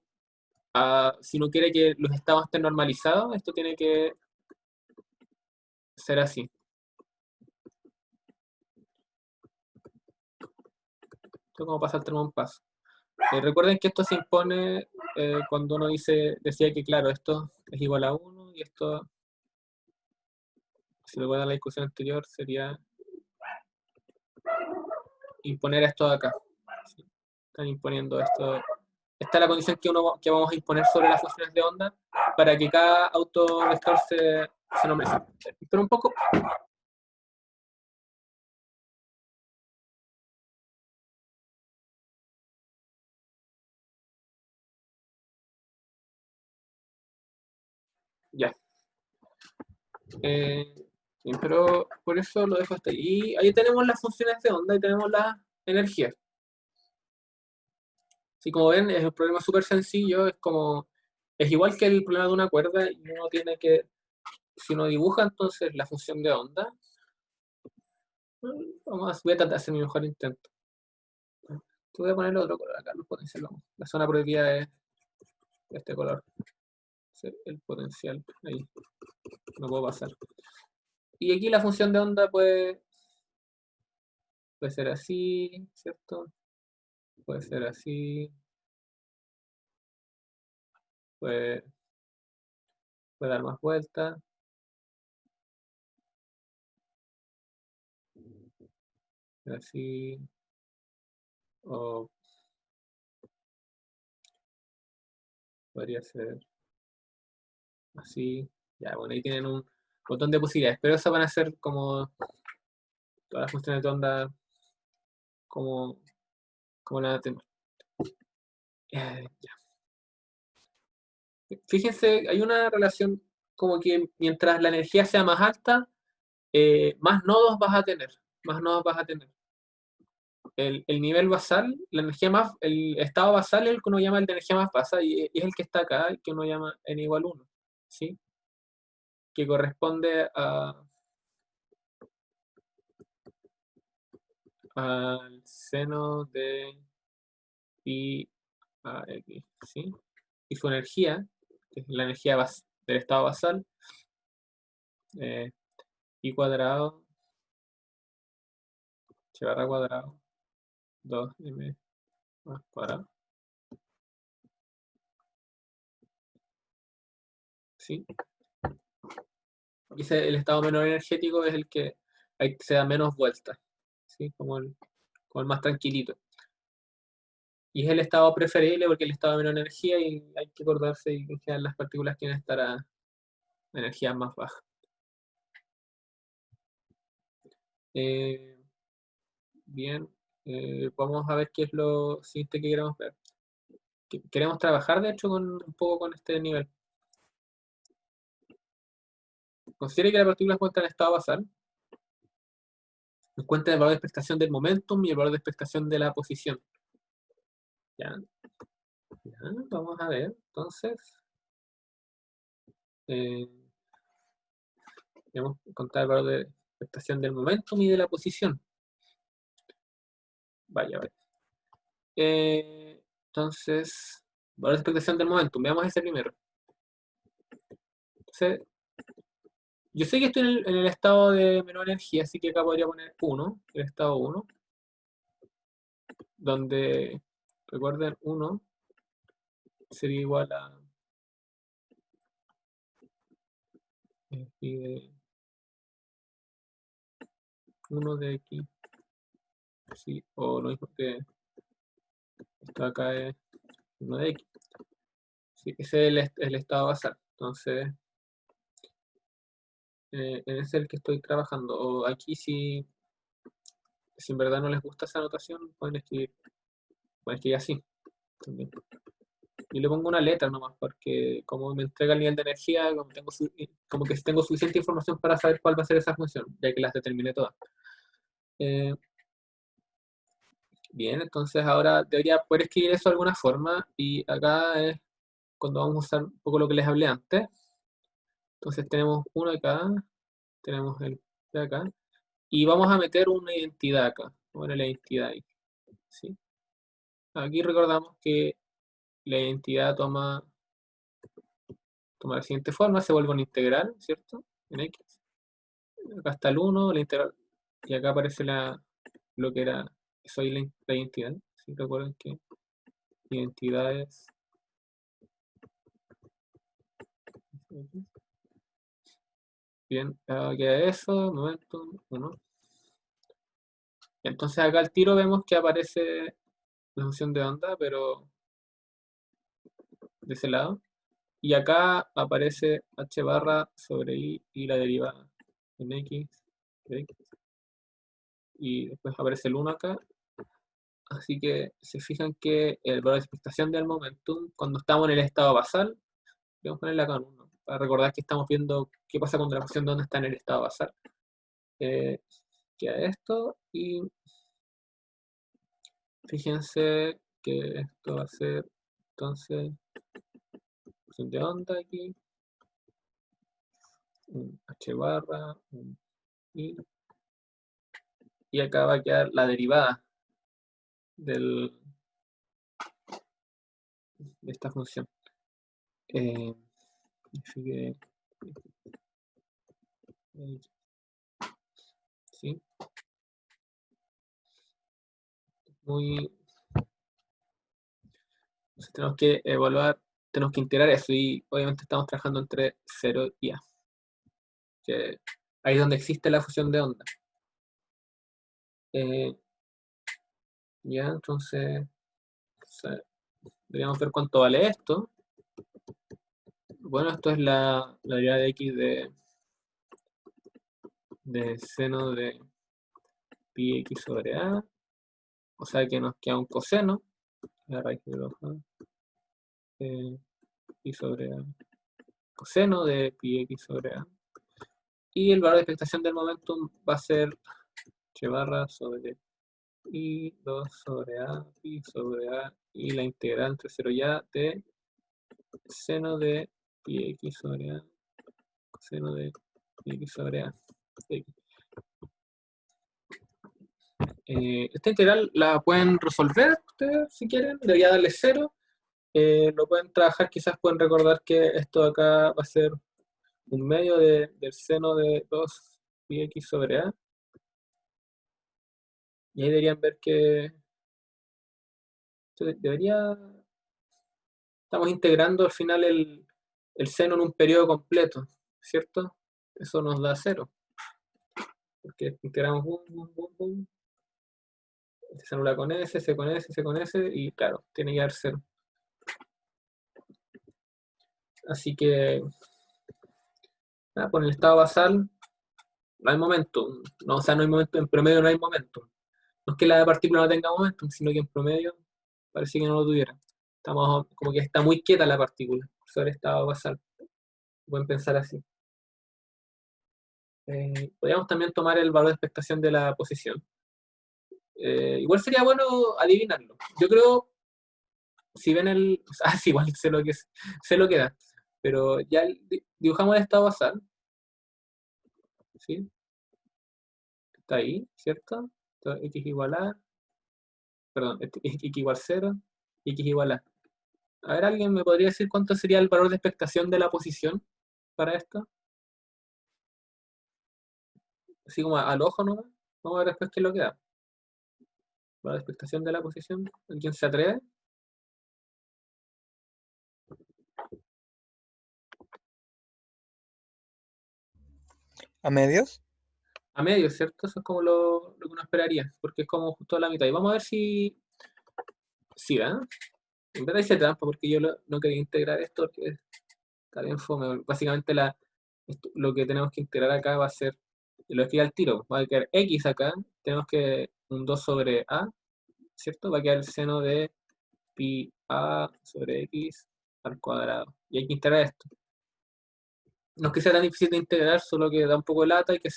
[SPEAKER 1] quiere que los estados estén normalizados, esto tiene que ser así. Esto como pasa el un paso. Recuerden que esto se impone cuando uno decía que, claro, esto es igual a 1 y esto, si recuerdan la discusión anterior, sería imponer esto de acá. ¿Sí? Están imponiendo esto. Esta es la condición que vamos a imponer sobre las funciones de onda para que cada autovector se normalice. Pero un poco. Ya. Pero por eso lo dejo hasta ahí. Y ahí tenemos las funciones de onda y tenemos la energía. Así como ven, es un problema súper sencillo, es igual que el problema de una cuerda y uno tiene que, si uno dibuja entonces la función de onda, voy a tratar de hacer mi mejor intento. Te voy a poner otro color acá, los potenciales. La zona prohibida es este color. El potencial, ahí, no puedo pasar. Y aquí la función de onda puede ser así, ¿cierto? Puede ser así. Puede dar más vueltas. Así. O podría ser así. Ya, bueno, ahí tienen un montón de posibilidades. Pero esas van a ser como todas las funciones de onda como la van a tener. Ya. Fíjense, hay una relación como que mientras la energía sea más alta, más nodos vas a tener. Más nodos vas a tener. El nivel basal, el estado basal es el que uno llama el de energía más basa y es el que está acá, el que uno llama n igual 1. ¿Sí? que corresponde al seno de pi a x, ¿sí? Y su energía, que es la energía del estado basal, i cuadrado, h barra cuadrado, 2m más cuadrado, ¿sí? Y el estado menor energético es el que se da menos vueltas, ¿sí? Como el más tranquilito. Y es el estado preferible porque es el estado de menor energía y hay que acordarse y en general las partículas quieren estar a energías más bajas. Bien, vamos a ver qué es lo siguiente que queremos ver. Queremos trabajar, de hecho, un poco con este nivel. Considere que la partícula se encuentra en estado basal. Encuentra el valor de expectación del momentum y el valor de expectación de la posición. ¿Ya? ¿Ya? Vamos a ver, entonces. Debemos encontrar el valor de expectación del momentum y de la posición. Vaya, vaya. Entonces, valor de expectación del momentum. Veamos ese primero. Entonces, yo sé que estoy en el estado de menor energía, así que acá podría poner 1, el estado 1, donde, recuerden, 1 sería igual a pi de 1 de x, sí, o lo mismo que esto acá es 1 de x. Sí, ese es el estado basal. Entonces, ese es el que estoy trabajando. O aquí si en verdad no les gusta esa anotación, pueden escribir así también. Yo le pongo una letra nomás, porque como me entrega el nivel de energía, como que tengo suficiente información para saber cuál va a ser esa función, ya que las determiné todas. Bien, entonces ahora debería poder escribir eso de alguna forma, y acá es cuando vamos a usar un poco lo que les hablé antes. Entonces tenemos uno acá, tenemos el de acá, y vamos a meter una identidad acá. Bueno, la identidad ahí, ¿sí? Aquí recordamos que la identidad toma la siguiente forma, se vuelve una integral, ¿cierto? En x. Acá está el 1, la integral, y acá aparece lo que era, soy la identidad. ¿Sí? Recuerden que identidad es bien, queda eso, momentum, 1. Entonces acá al tiro vemos que aparece la función de onda, pero de ese lado. Y acá aparece h barra sobre i y la derivada en x, de x. Y después aparece el 1 acá. Así que se fijan que el valor de expectación del momentum, cuando estamos en el estado basal, vamos a ponerle acá en 1, para recordar que estamos viendo qué pasa cuando la función de onda está en el estado basal. Queda esto, y fíjense que esto va a ser, entonces, función de onda aquí, un h barra, un i, y acá va a quedar la derivada de esta función. Así que, ¿sí? Muy, entonces tenemos que evaluar, tenemos que integrar eso, y obviamente estamos trabajando entre 0 y a, que ahí es donde existe la fusión de onda. Ya, entonces, deberíamos ver cuánto vale esto. Bueno, esto es la derivada de x de seno de pi x sobre a, o sea que nos queda un coseno, la raíz de 2 a, pi sobre a, coseno de pi x sobre a, y el valor de expectación del momentum va a ser h barra sobre i 2 sobre a, pi sobre a, y la integral entre 0 y a de seno de pi x sobre a, seno de x sobre a. Esta integral la pueden resolver ustedes si quieren, debería darle 0. Lo pueden trabajar, quizás pueden recordar que esto de acá va a ser un medio del seno de 2 pi x sobre a. Y ahí deberían ver que estamos integrando al final el seno en un periodo completo, ¿cierto? Eso nos da 0, porque integramos boom, boom, boom, boom. Se anula con S, C con S, C con S, y claro, tiene que dar 0. Así que, nada, por el estado basal no hay momentum. No, o sea, no hay momentum, en promedio no hay momentum. No es que la partícula no tenga momentum, sino que en promedio parece que no lo tuviera. Estamos, como que está muy quieta la partícula, sobre el estado basal. Pueden pensar así. Podríamos también tomar el valor de expectación de la posición. Igual sería bueno adivinarlo. Yo creo, si ven el... Ah, sí, igual sé lo que da. Pero ya dibujamos el estado basal. ¿Sí? Está ahí, ¿cierto? Entonces, x igual a... Perdón, x igual 0, x igual a... A ver, ¿alguien me podría decir cuánto sería el valor de expectación de la posición para esto? Así como al ojo nomás. Vamos a ver después qué es lo que da. Valor de expectación de la posición. ¿Alguien se atreve?
[SPEAKER 2] ¿A medios?
[SPEAKER 1] A medio, ¿cierto? Eso es como lo que uno esperaría, porque es como justo a la mitad. Y vamos a ver si... Sí, ¿verdad? En verdad hice trampa porque yo no quería integrar esto porque está bien fome. Básicamente lo que tenemos que integrar acá va a ser, lo escribí al tiro, va a quedar x acá, tenemos que un 2 sobre a, ¿cierto? Va a quedar el seno de pi a sobre x al cuadrado. Y hay que integrar esto. No es que sea tan difícil de integrar, solo que da un poco de lata, hay que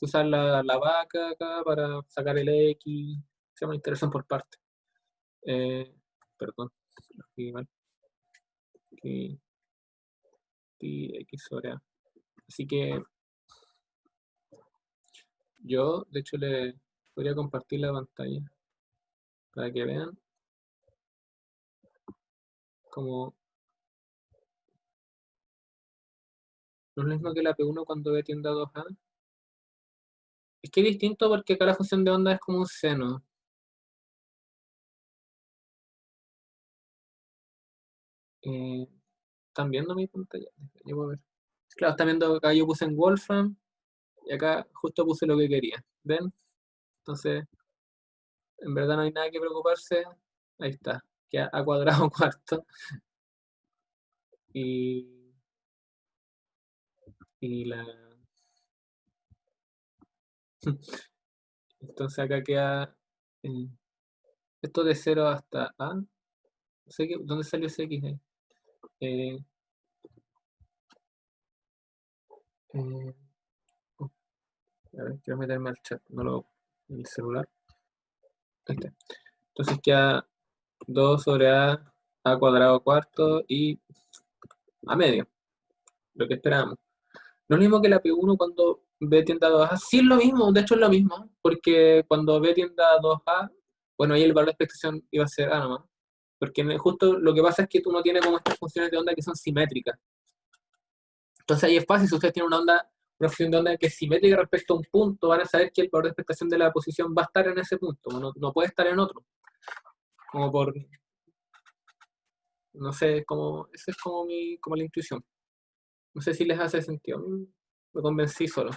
[SPEAKER 1] usar la vaca acá para sacar el x, se llama integración por parte. Perdón, lo escribí mal. Pi x sobre a. Así que yo, de hecho, le podría compartir la pantalla para que vean como no es lo mismo que la P1 cuando B tiende a 2A. Es que es distinto porque acá la función de onda es como un seno. Eh, ¿Están viendo mi pantalla? Yo puedo ver. Claro, están viendo acá yo puse en Wolfram y acá justo puse lo que quería. ¿Ven? Entonces, en verdad no hay nada que preocuparse. Ahí está. Queda a cuadrado cuarto. Y, y la... Entonces acá queda eh, esto de 0 hasta A. No sé ¿dónde salió ese X? Eh, eh, oh, a ver, quiero meterme al chat, no lo en el celular. Ahí está. Entonces queda 2 sobre A cuadrado cuarto y a medio, lo que esperábamos. No es lo mismo que la P1 cuando B tiende a 2A. Sí es lo mismo, de hecho es lo mismo, porque cuando B tiende a 2A, bueno, ahí el valor de expectación iba a ser A nomás. Porque justo lo que pasa es que tú no tienes como estas funciones de onda que son simétricas. Entonces ahí es fácil, si ustedes tienen una función de onda que es simétrica respecto a un punto, van a saber que el valor de expectación de la posición va a estar en ese punto, no puede estar en otro. Como por, no sé, esa es como la intuición. No sé si les hace sentido, me convencí solo.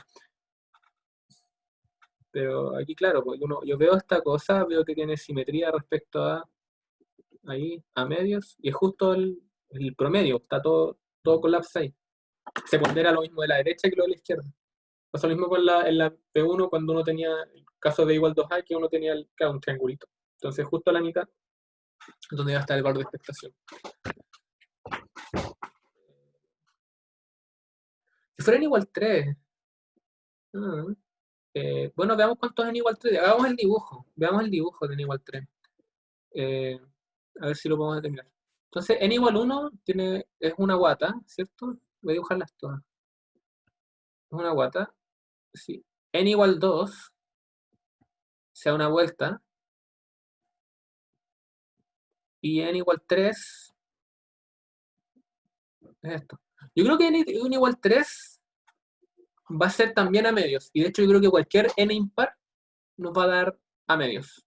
[SPEAKER 1] Pero aquí, claro, pues yo veo esta cosa, veo que tiene simetría respecto a medios, y es justo el promedio, está todo colapsa ahí. Se pondera lo mismo de la derecha que lo de la izquierda. Pasa lo mismo en la P1 cuando uno tenía el caso de igual 2A, que uno tenía un triangulito. Entonces, justo a la mitad es donde va a estar el valor de expectación. Si fuera en igual 3, bueno, veamos cuántos en igual 3. Hagamos el dibujo. Veamos el dibujo de n igual 3. Eh, a ver si lo podemos determinar. Entonces, n igual 1 es una guata, ¿cierto? Voy a dibujarlas todas. una guata, sí. N igual 2 sea una vuelta, y n igual 3 es esto. Yo creo que n igual 3 va a ser también a medios, y de hecho yo creo que cualquier n impar nos va a dar a medios.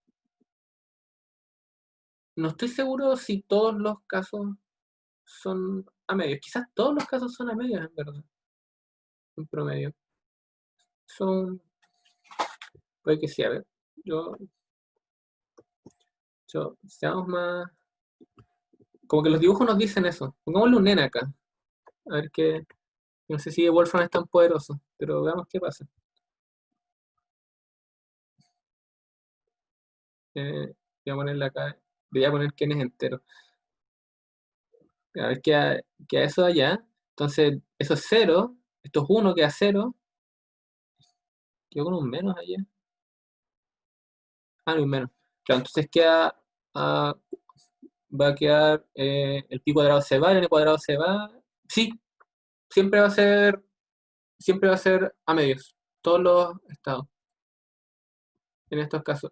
[SPEAKER 1] No estoy seguro si todos los casos son a medios. Quizás todos los casos son a medios, en verdad. En promedio. Son. Puede que sí, a ver. Seamos más. Como que los dibujos nos dicen eso. Pongámosle un nene acá. A ver qué. No sé si Wolfram es tan poderoso, pero veamos qué pasa. Voy a ponerle acá. Voy a poner quién es entero. A ver queda eso allá. Entonces, eso es 0. Esto es 1, queda 0. Quedó con un menos allá. Ah, no, un menos. Claro, entonces queda. ah, Va a quedar. El pi cuadrado se va, el n cuadrado se va. Sí, siempre va a ser. Siempre va a ser a medios. Todos los estados. En estos casos.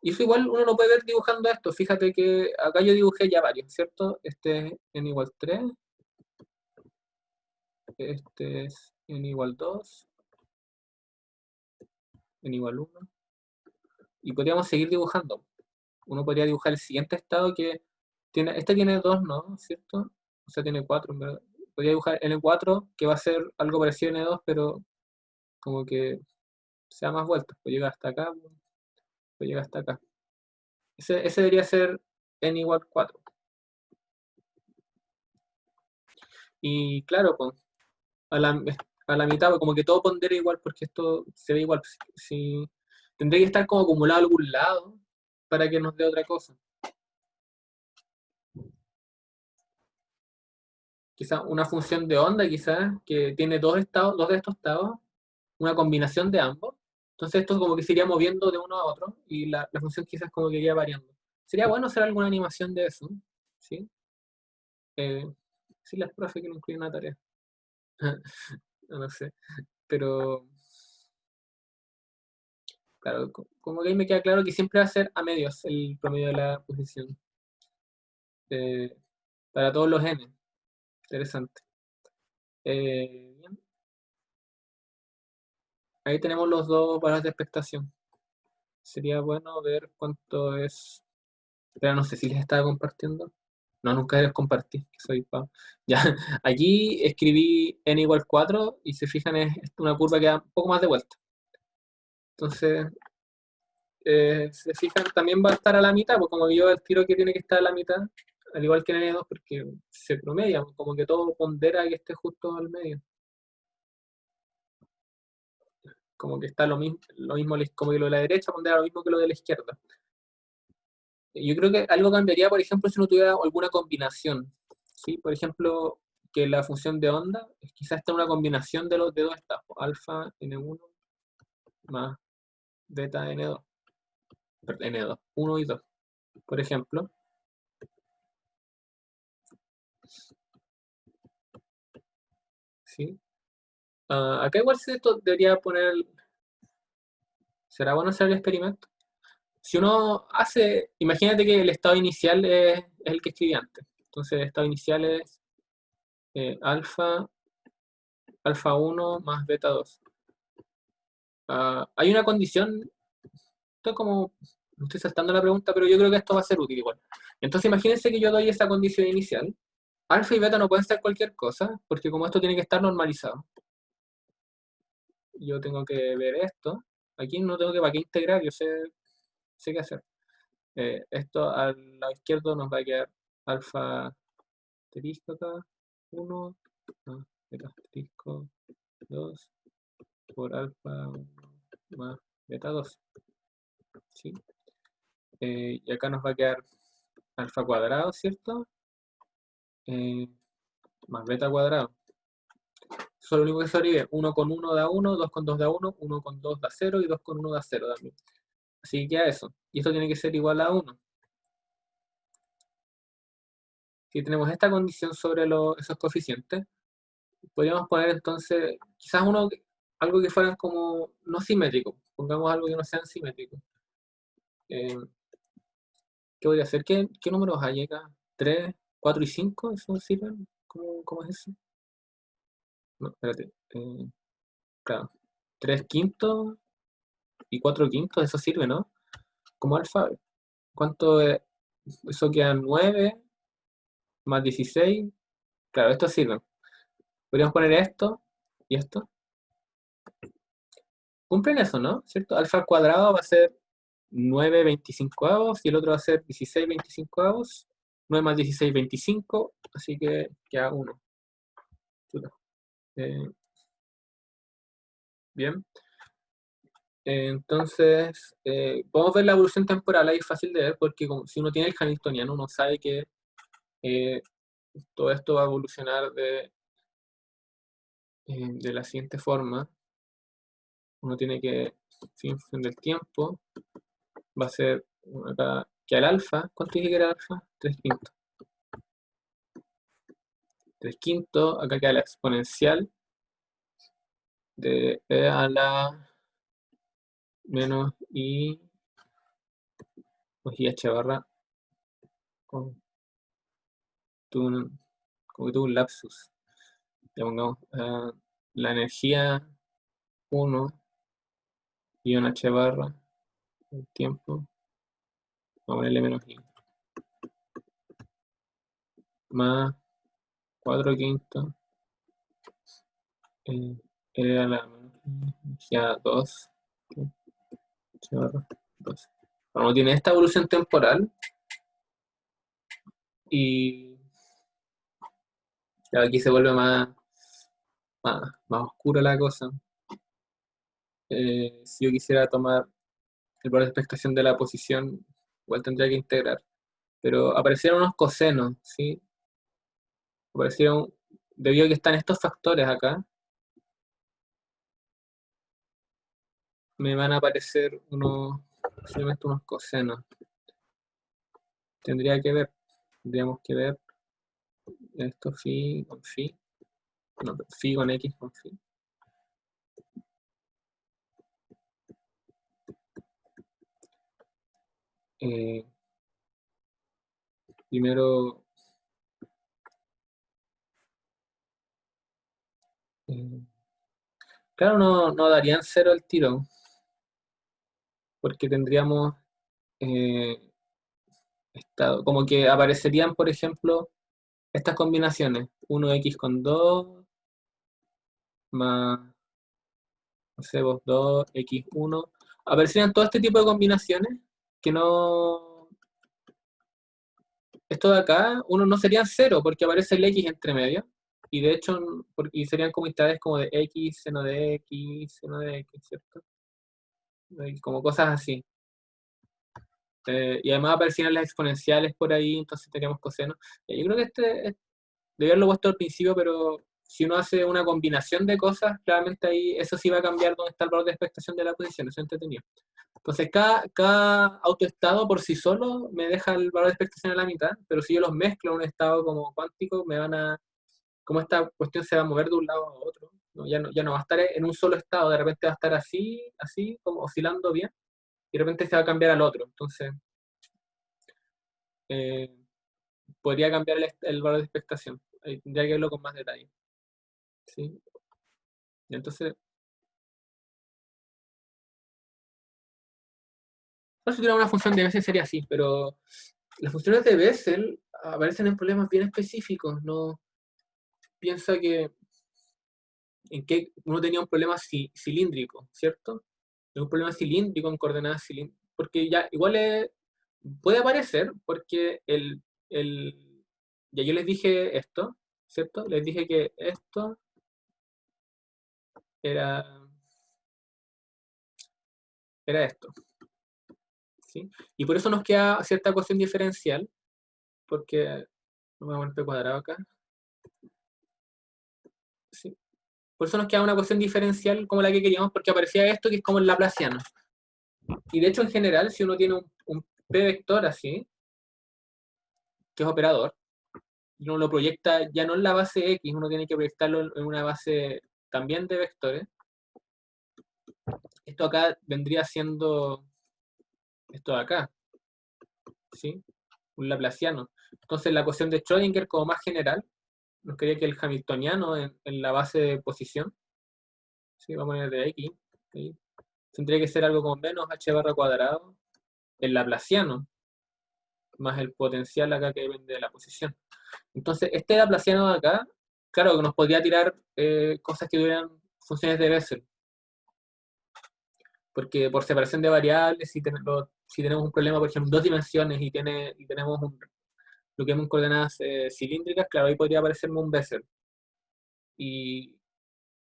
[SPEAKER 1] Y eso igual uno lo puede ver dibujando esto. Fíjate que acá yo dibujé ya varios, ¿cierto? Este es n igual 3. Este es n igual 2. N igual 1. Y podríamos seguir dibujando. Uno podría dibujar el siguiente estado que tiene. Este tiene 2, ¿no? ¿Cierto? O sea, tiene 4, en verdad. Podría dibujar N4, que va a ser algo parecido a N2, pero como que sea más vueltas. Pues llega hasta acá, pues llega hasta acá. Ese debería ser N igual 4. Y claro, pues, a la mitad, pues, como que todo pondera igual, porque esto se ve igual. Si, tendría que estar como acumulado a algún lado para que nos dé otra cosa. Quizás una función de onda, quizás, que tiene dos estados, dos de estos estados, una combinación de ambos. Entonces esto como que se iría moviendo de uno a otro y la función quizás como que iría variando. Sería bueno hacer alguna animación de eso, ¿sí? Eh, sí, las profe que no incluyen una tarea. No sé, pero claro, como que ahí me queda claro que siempre va a ser a medios el promedio de la posición. Eh, para todos los n. Interesante. Bien. Ahí tenemos los dos valores de expectación. Sería bueno ver cuánto es. Pero no sé si les estaba compartiendo. No, nunca les compartí, que soy pavo. Ya, aquí escribí n igual 4 y se fijan es una curva que da un poco más de vuelta. Entonces, se fijan, también va a estar a la mitad, pues como yo el tiro que tiene que estar a la mitad, al igual que en N2, porque se promedia, pues, como que todo pondera que esté justo al medio. Como que está lo mismo como que lo de la derecha pondera lo mismo que lo de la izquierda. Yo creo que algo cambiaría, por ejemplo, si no tuviera alguna combinación. ¿Sí? Por ejemplo, que la función de onda es quizás está una combinación de los de dos estados, alfa n1 más beta n2, perdón, n2, 1 y 2, por ejemplo. ¿Sí? Acá igual se debería poner, ¿será bueno hacer el experimento? Si uno hace, imagínate que el estado inicial es el que escribí antes. Entonces el estado inicial es alfa 1 más beta 2. Hay una condición, esto como, me estoy saltando la pregunta, pero yo creo que esto va a ser útil igual. Entonces imagínense que yo doy esa condición inicial. Alfa y beta no pueden ser cualquier cosa, porque como esto tiene que estar normalizado. Yo tengo que ver esto. Aquí no tengo que para qué integrar, yo sé qué hacer. Esto al lado izquierdo nos va a quedar alfa asterisco acá, 1, beta asterisco 2, por alfa 1 más beta 2. ¿Sí? Y acá nos va a quedar alfa cuadrado, ¿cierto? Más beta cuadrado. Eso es lo único que sobrevive. 1 con 1 da 1, 2 con 2 da 1, 1 con 2 da 0 y 2 con 1 da 0 también. Así que a eso. Y esto tiene que ser igual a 1. Si tenemos esta condición sobre esos coeficientes, podríamos poner entonces, quizás algo que fueran como no simétrico, pongamos algo que no sean simétricos. Eh, ¿Qué podría ser? ¿Qué números hay acá? ¿3, 4 y 5? ¿Eso sirven? ¿Cómo es eso? No, espérate. Claro. 3 quintos y 4 quintos, eso sirve, ¿no? Como alfa. ¿Cuánto es? Eso queda 9 más 16. Claro, esto sirve. Podríamos poner esto y esto. Cumplen eso, ¿no? ¿Cierto? Alfa al cuadrado va a ser 9 25 y el otro va a ser 16 25. 9 más 16, 25. Así que queda 1. Bien. Entonces, podemos ver la evolución temporal, ahí es fácil de ver, porque si uno tiene el Hamiltoniano, uno sabe que eh, todo esto va a evolucionar de la siguiente forma. Uno tiene que, en función del tiempo, va a ser acá, que al alfa, ¿cuánto dije que era alfa? 3 quintos. 3 quintos, acá queda la exponencial de e a la menos i, pues i h barra, con, como que tuvo un lapsus. Ya pongamos la energía 1 y un h barra, el tiempo, vamos a ponerle menos i, más 4 quintos, a la energía 2, h barra 2. Bueno, tiene esta evolución temporal y ya aquí se vuelve más oscura la cosa. Si yo quisiera tomar el valor de expectación de la posición, igual tendría que integrar. Pero aparecieron unos cosenos, ¿sí? Aparecieron, debido a que están estos factores acá, me van a aparecer posiblemente unos cosenos. Tendríamos que ver esto phi con phi, no, phi con x con phi. Eh, Primero, claro, no darían cero al tiro, porque tendríamos como que aparecerían, por ejemplo, estas combinaciones, 1x con 2 más, no sé, vos 2x1, aparecerían todo este tipo de combinaciones que no, esto de acá, uno no serían cero porque aparece el x entre medio, y de hecho, y serían comunidades como de x, seno de x, seno de x, ¿cierto? Como cosas así. Y además aparecían las exponenciales por ahí, entonces teníamos cosenos. Yo creo que debía haberlo puesto al principio, pero si uno hace una combinación de cosas, claramente ahí eso sí va a cambiar dónde está el valor de expectación de la posición, eso es entretenido. Entonces, cada autoestado por sí solo me deja el valor de expectación a la mitad, pero si yo los mezclo a un estado como cuántico, como esta cuestión se va a mover de un lado a otro, ¿no? Ya no va a estar en un solo estado, de repente va a estar así, como oscilando bien, y de repente se va a cambiar al otro. Entonces, eh, podría cambiar el valor de expectación. Ahí tendría que verlo con más detalle. ¿Sí? Y entonces, no, si tuviera una función de Bessel sería así, pero las funciones de Bessel aparecen en problemas bien específicos. No piensa que uno tenía un problema cilíndrico, ¿cierto? Un problema cilíndrico en coordenadas cilíndricas, porque ya igual puede aparecer, porque ya yo les dije esto, ¿cierto? Les dije que esto era, era esto, ¿sí? Y por eso nos queda cierta ecuación diferencial, porque, no me voy a poner p cuadrado acá, ¿sí? Por eso nos queda una ecuación diferencial como la que queríamos, porque aparecía esto que es como el laplaciano. Y de hecho, en general, si uno tiene un p vector así, que es operador, uno lo proyecta ya no en la base X, uno tiene que proyectarlo en una base también de vectores. Esto acá vendría siendo esto de acá, ¿sí? Un laplaciano. Entonces la ecuación de Schrödinger como más general, nos quería que el hamiltoniano en la base de posición, ¿sí? Vamos a poner de X, ¿sí? Tendría que ser algo como menos h barra cuadrado, el laplaciano, más el potencial acá que depende de la posición. Entonces, este laplaciano de acá, claro que nos podría tirar cosas que tuvieran funciones de Bessel, porque por separación de variables, si tenemos un problema, por ejemplo, en dos dimensiones y tenemos lo que llamamos coordenadas cilíndricas, claro, ahí podría aparecerme un Bessel. Y,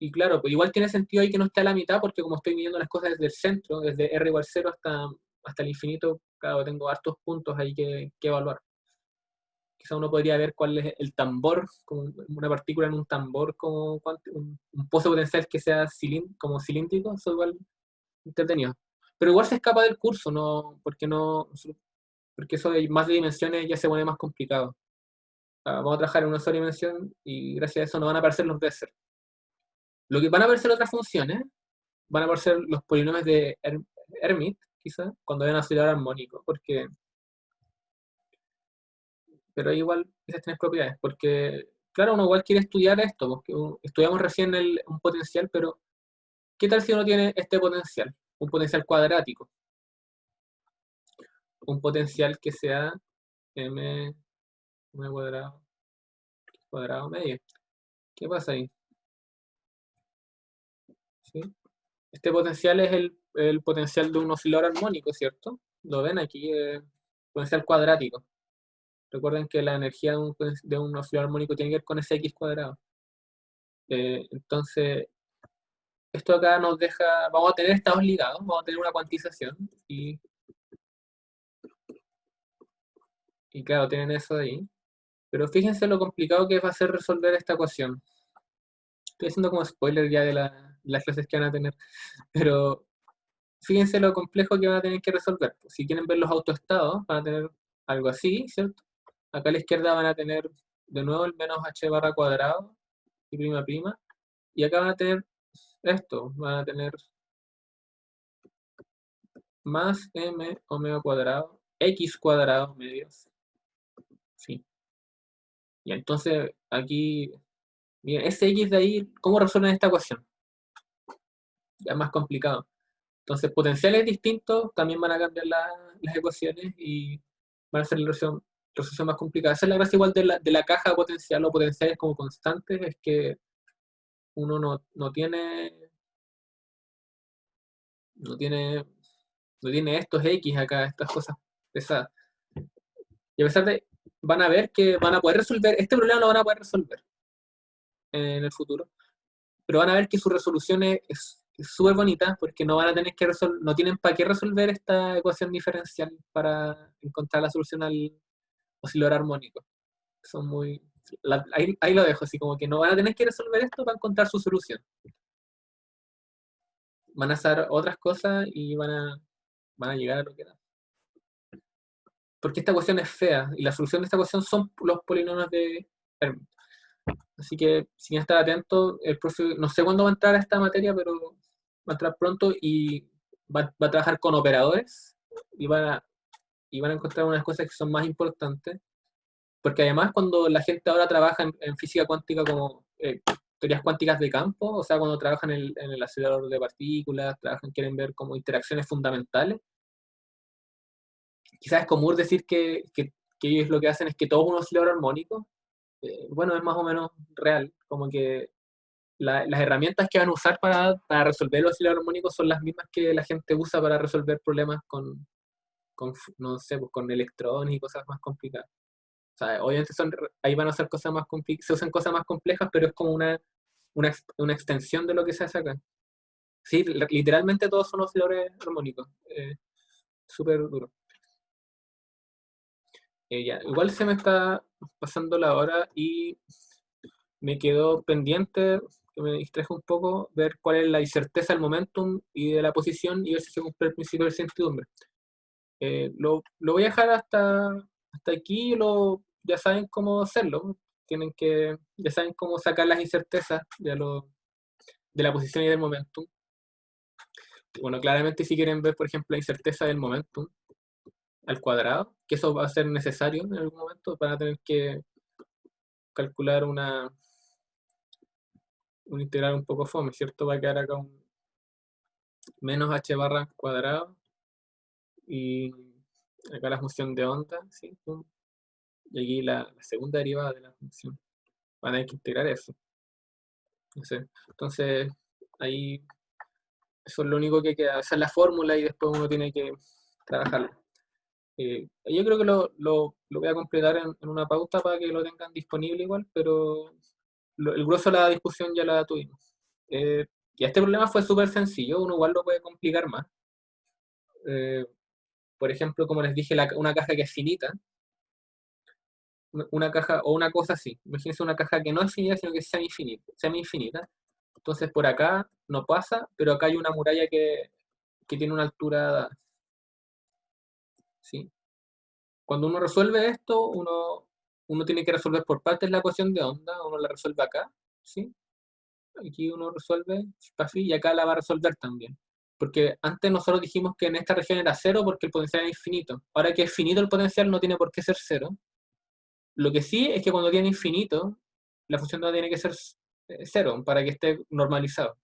[SPEAKER 1] y claro, pues igual tiene sentido ahí que no esté a la mitad, porque como estoy midiendo las cosas desde el centro, desde r igual 0 hasta el infinito, claro, tengo hartos puntos ahí que evaluar. Quizá uno podría ver cuál es el tambor, como una partícula en un tambor, como un pozo potencial que sea como cilíndrico, eso igual entretenido. Pero igual se escapa del curso, ¿no? Porque eso de más de dimensiones ya se pone más complicado. Vamos a trabajar en una sola dimensión y gracias a eso no van a aparecer los Bessel. Lo que van a aparecer otras funciones, van a aparecer los polinomios de Hermite, quizá, cuando vayan a oscilar armónico, pero ahí igual esas tres propiedades, porque claro, uno igual quiere estudiar esto, porque estudiamos recién un potencial, pero ¿qué tal si uno tiene este potencial? Un potencial cuadrático, un potencial que sea m cuadrado, cuadrado medio. ¿Qué pasa ahí? ¿Sí? Este potencial es el potencial de un oscilador armónico, ¿cierto? Lo ven aquí, potencial cuadrático. Recuerden que la energía de un oscilador armónico tiene que ver con ese x cuadrado. Entonces, esto acá nos deja, vamos a tener estados ligados, vamos a tener una cuantización y claro, tienen eso de ahí. Pero fíjense lo complicado que va a ser resolver esta ecuación. Estoy haciendo como spoiler ya de las clases que van a tener, pero fíjense lo complejo que van a tener que resolver. Si quieren ver los autoestados, van a tener algo así, ¿cierto? Acá a la izquierda van a tener de nuevo el menos h barra cuadrado y prima prima, y acá van a tener esto, van a tener más m omega cuadrado, x cuadrado medios, sí. Y entonces aquí, miren, ese x de ahí, ¿cómo resuelven esta ecuación? Ya es más complicado. Entonces, potenciales distintos también van a cambiar las ecuaciones y van a ser la resolución más complicada. Esa es la gracia igual de la caja potencial o potenciales como constantes, es que uno no tiene estos X acá, estas cosas pesadas. Y a pesar de, van a ver que van a poder resolver, este problema lo van a poder resolver en el futuro, pero van a ver que su resolución es súper bonita porque no van a tener que no tienen para qué resolver esta ecuación diferencial para encontrar la solución al oscilador armónico. Son muy... ahí lo dejo, así como que no van a tener que resolver esto para encontrar su solución. Van a hacer otras cosas y van a llegar a lo que da. Porque esta ecuación es fea y la solución de esta ecuación son los polinomios de Fermi. Así que, sin estar atento, el profe, no sé cuándo va a entrar a esta materia, pero va a entrar pronto y va a trabajar con operadores y van a encontrar unas cosas que son más importantes. Porque además, cuando la gente ahora trabaja en física cuántica como teorías cuánticas de campo, o sea, cuando trabajan en el acelerador de partículas, quieren ver como interacciones fundamentales, quizás es común decir que ellos lo que hacen es que todo es un oscilador armónico. Bueno, es más o menos real, como que las herramientas que van a usar para resolver los osciladores armónicos son las mismas que la gente usa para resolver problemas no sé, pues, con electrones y cosas más complicadas. O sea, obviamente ahí van a ser cosas más complicadas, se usan cosas más complejas, pero es como una extensión de lo que se hace acá. Sí, literalmente todos son osciladores armónicos. Súper duro. Ya, igual se me está pasando la hora y me quedó pendiente, que me distrajo un poco, ver cuál es la incerteza del momentum y de la posición y ver si se cumple el principio de incertidumbre. Lo voy a dejar hasta aquí, ya saben cómo hacerlo. tienen que, ya saben cómo sacar las incertezas de la posición y del momentum. Bueno, claramente si quieren ver, por ejemplo, la incerteza del momentum al cuadrado, que eso va a ser necesario en algún momento, van a tener que calcular un integral un poco fome, ¿cierto? Va a quedar acá un menos h barra cuadrado y acá la función de onda, ¿sí? Y aquí la segunda derivada de la función. Van a tener que integrar eso. No sé. Entonces, ahí eso es lo único que queda. Esa es la fórmula y después uno tiene que trabajarlo. Yo creo que lo voy a completar en una pauta para que lo tengan disponible igual, pero el grueso de la discusión ya la tuvimos. Y este problema fue súper sencillo, uno igual lo puede complicar más. Eh, por ejemplo, como les dije, una caja que es finita, una caja o una cosa así. Imagínense una caja que no es finita, sino que es semi-infinita. Entonces por acá no pasa, pero acá hay una muralla que tiene una altura, ¿sí? Cuando uno resuelve esto, uno tiene que resolver por partes la ecuación de onda, uno la resuelve acá, ¿sí? Aquí uno resuelve así y acá la va a resolver también. Porque antes nosotros dijimos que en esta región era cero porque el potencial era infinito. Ahora que es finito el potencial no tiene por qué ser cero. Lo que sí es que cuando tiene infinito, la función no tiene que ser cero para que esté normalizado.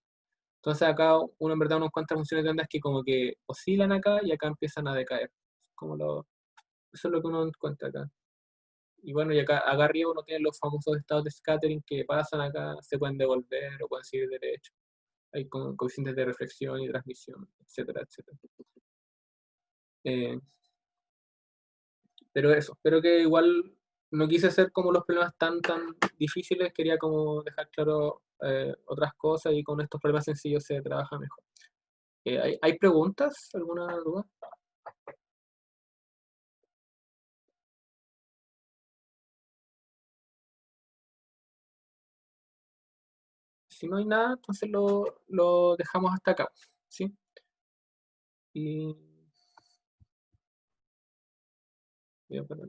[SPEAKER 1] Entonces acá uno en verdad uno encuentra funciones de ondas que como que oscilan acá y acá empiezan a decaer. Eso es lo que uno encuentra acá. Y bueno, y acá arriba uno tiene los famosos estados de scattering que pasan acá, se pueden devolver o pueden seguir derecho. Hay coeficientes de reflexión y transmisión, etcétera, etcétera. Eh, pero eso, espero que igual no quise hacer como los problemas tan difíciles, quería como dejar claro otras cosas y con estos problemas sencillos se trabaja mejor. ¿Hay preguntas? ¿Alguna duda? Si no hay nada, entonces lo dejamos hasta acá, ¿sí? Y voy a poner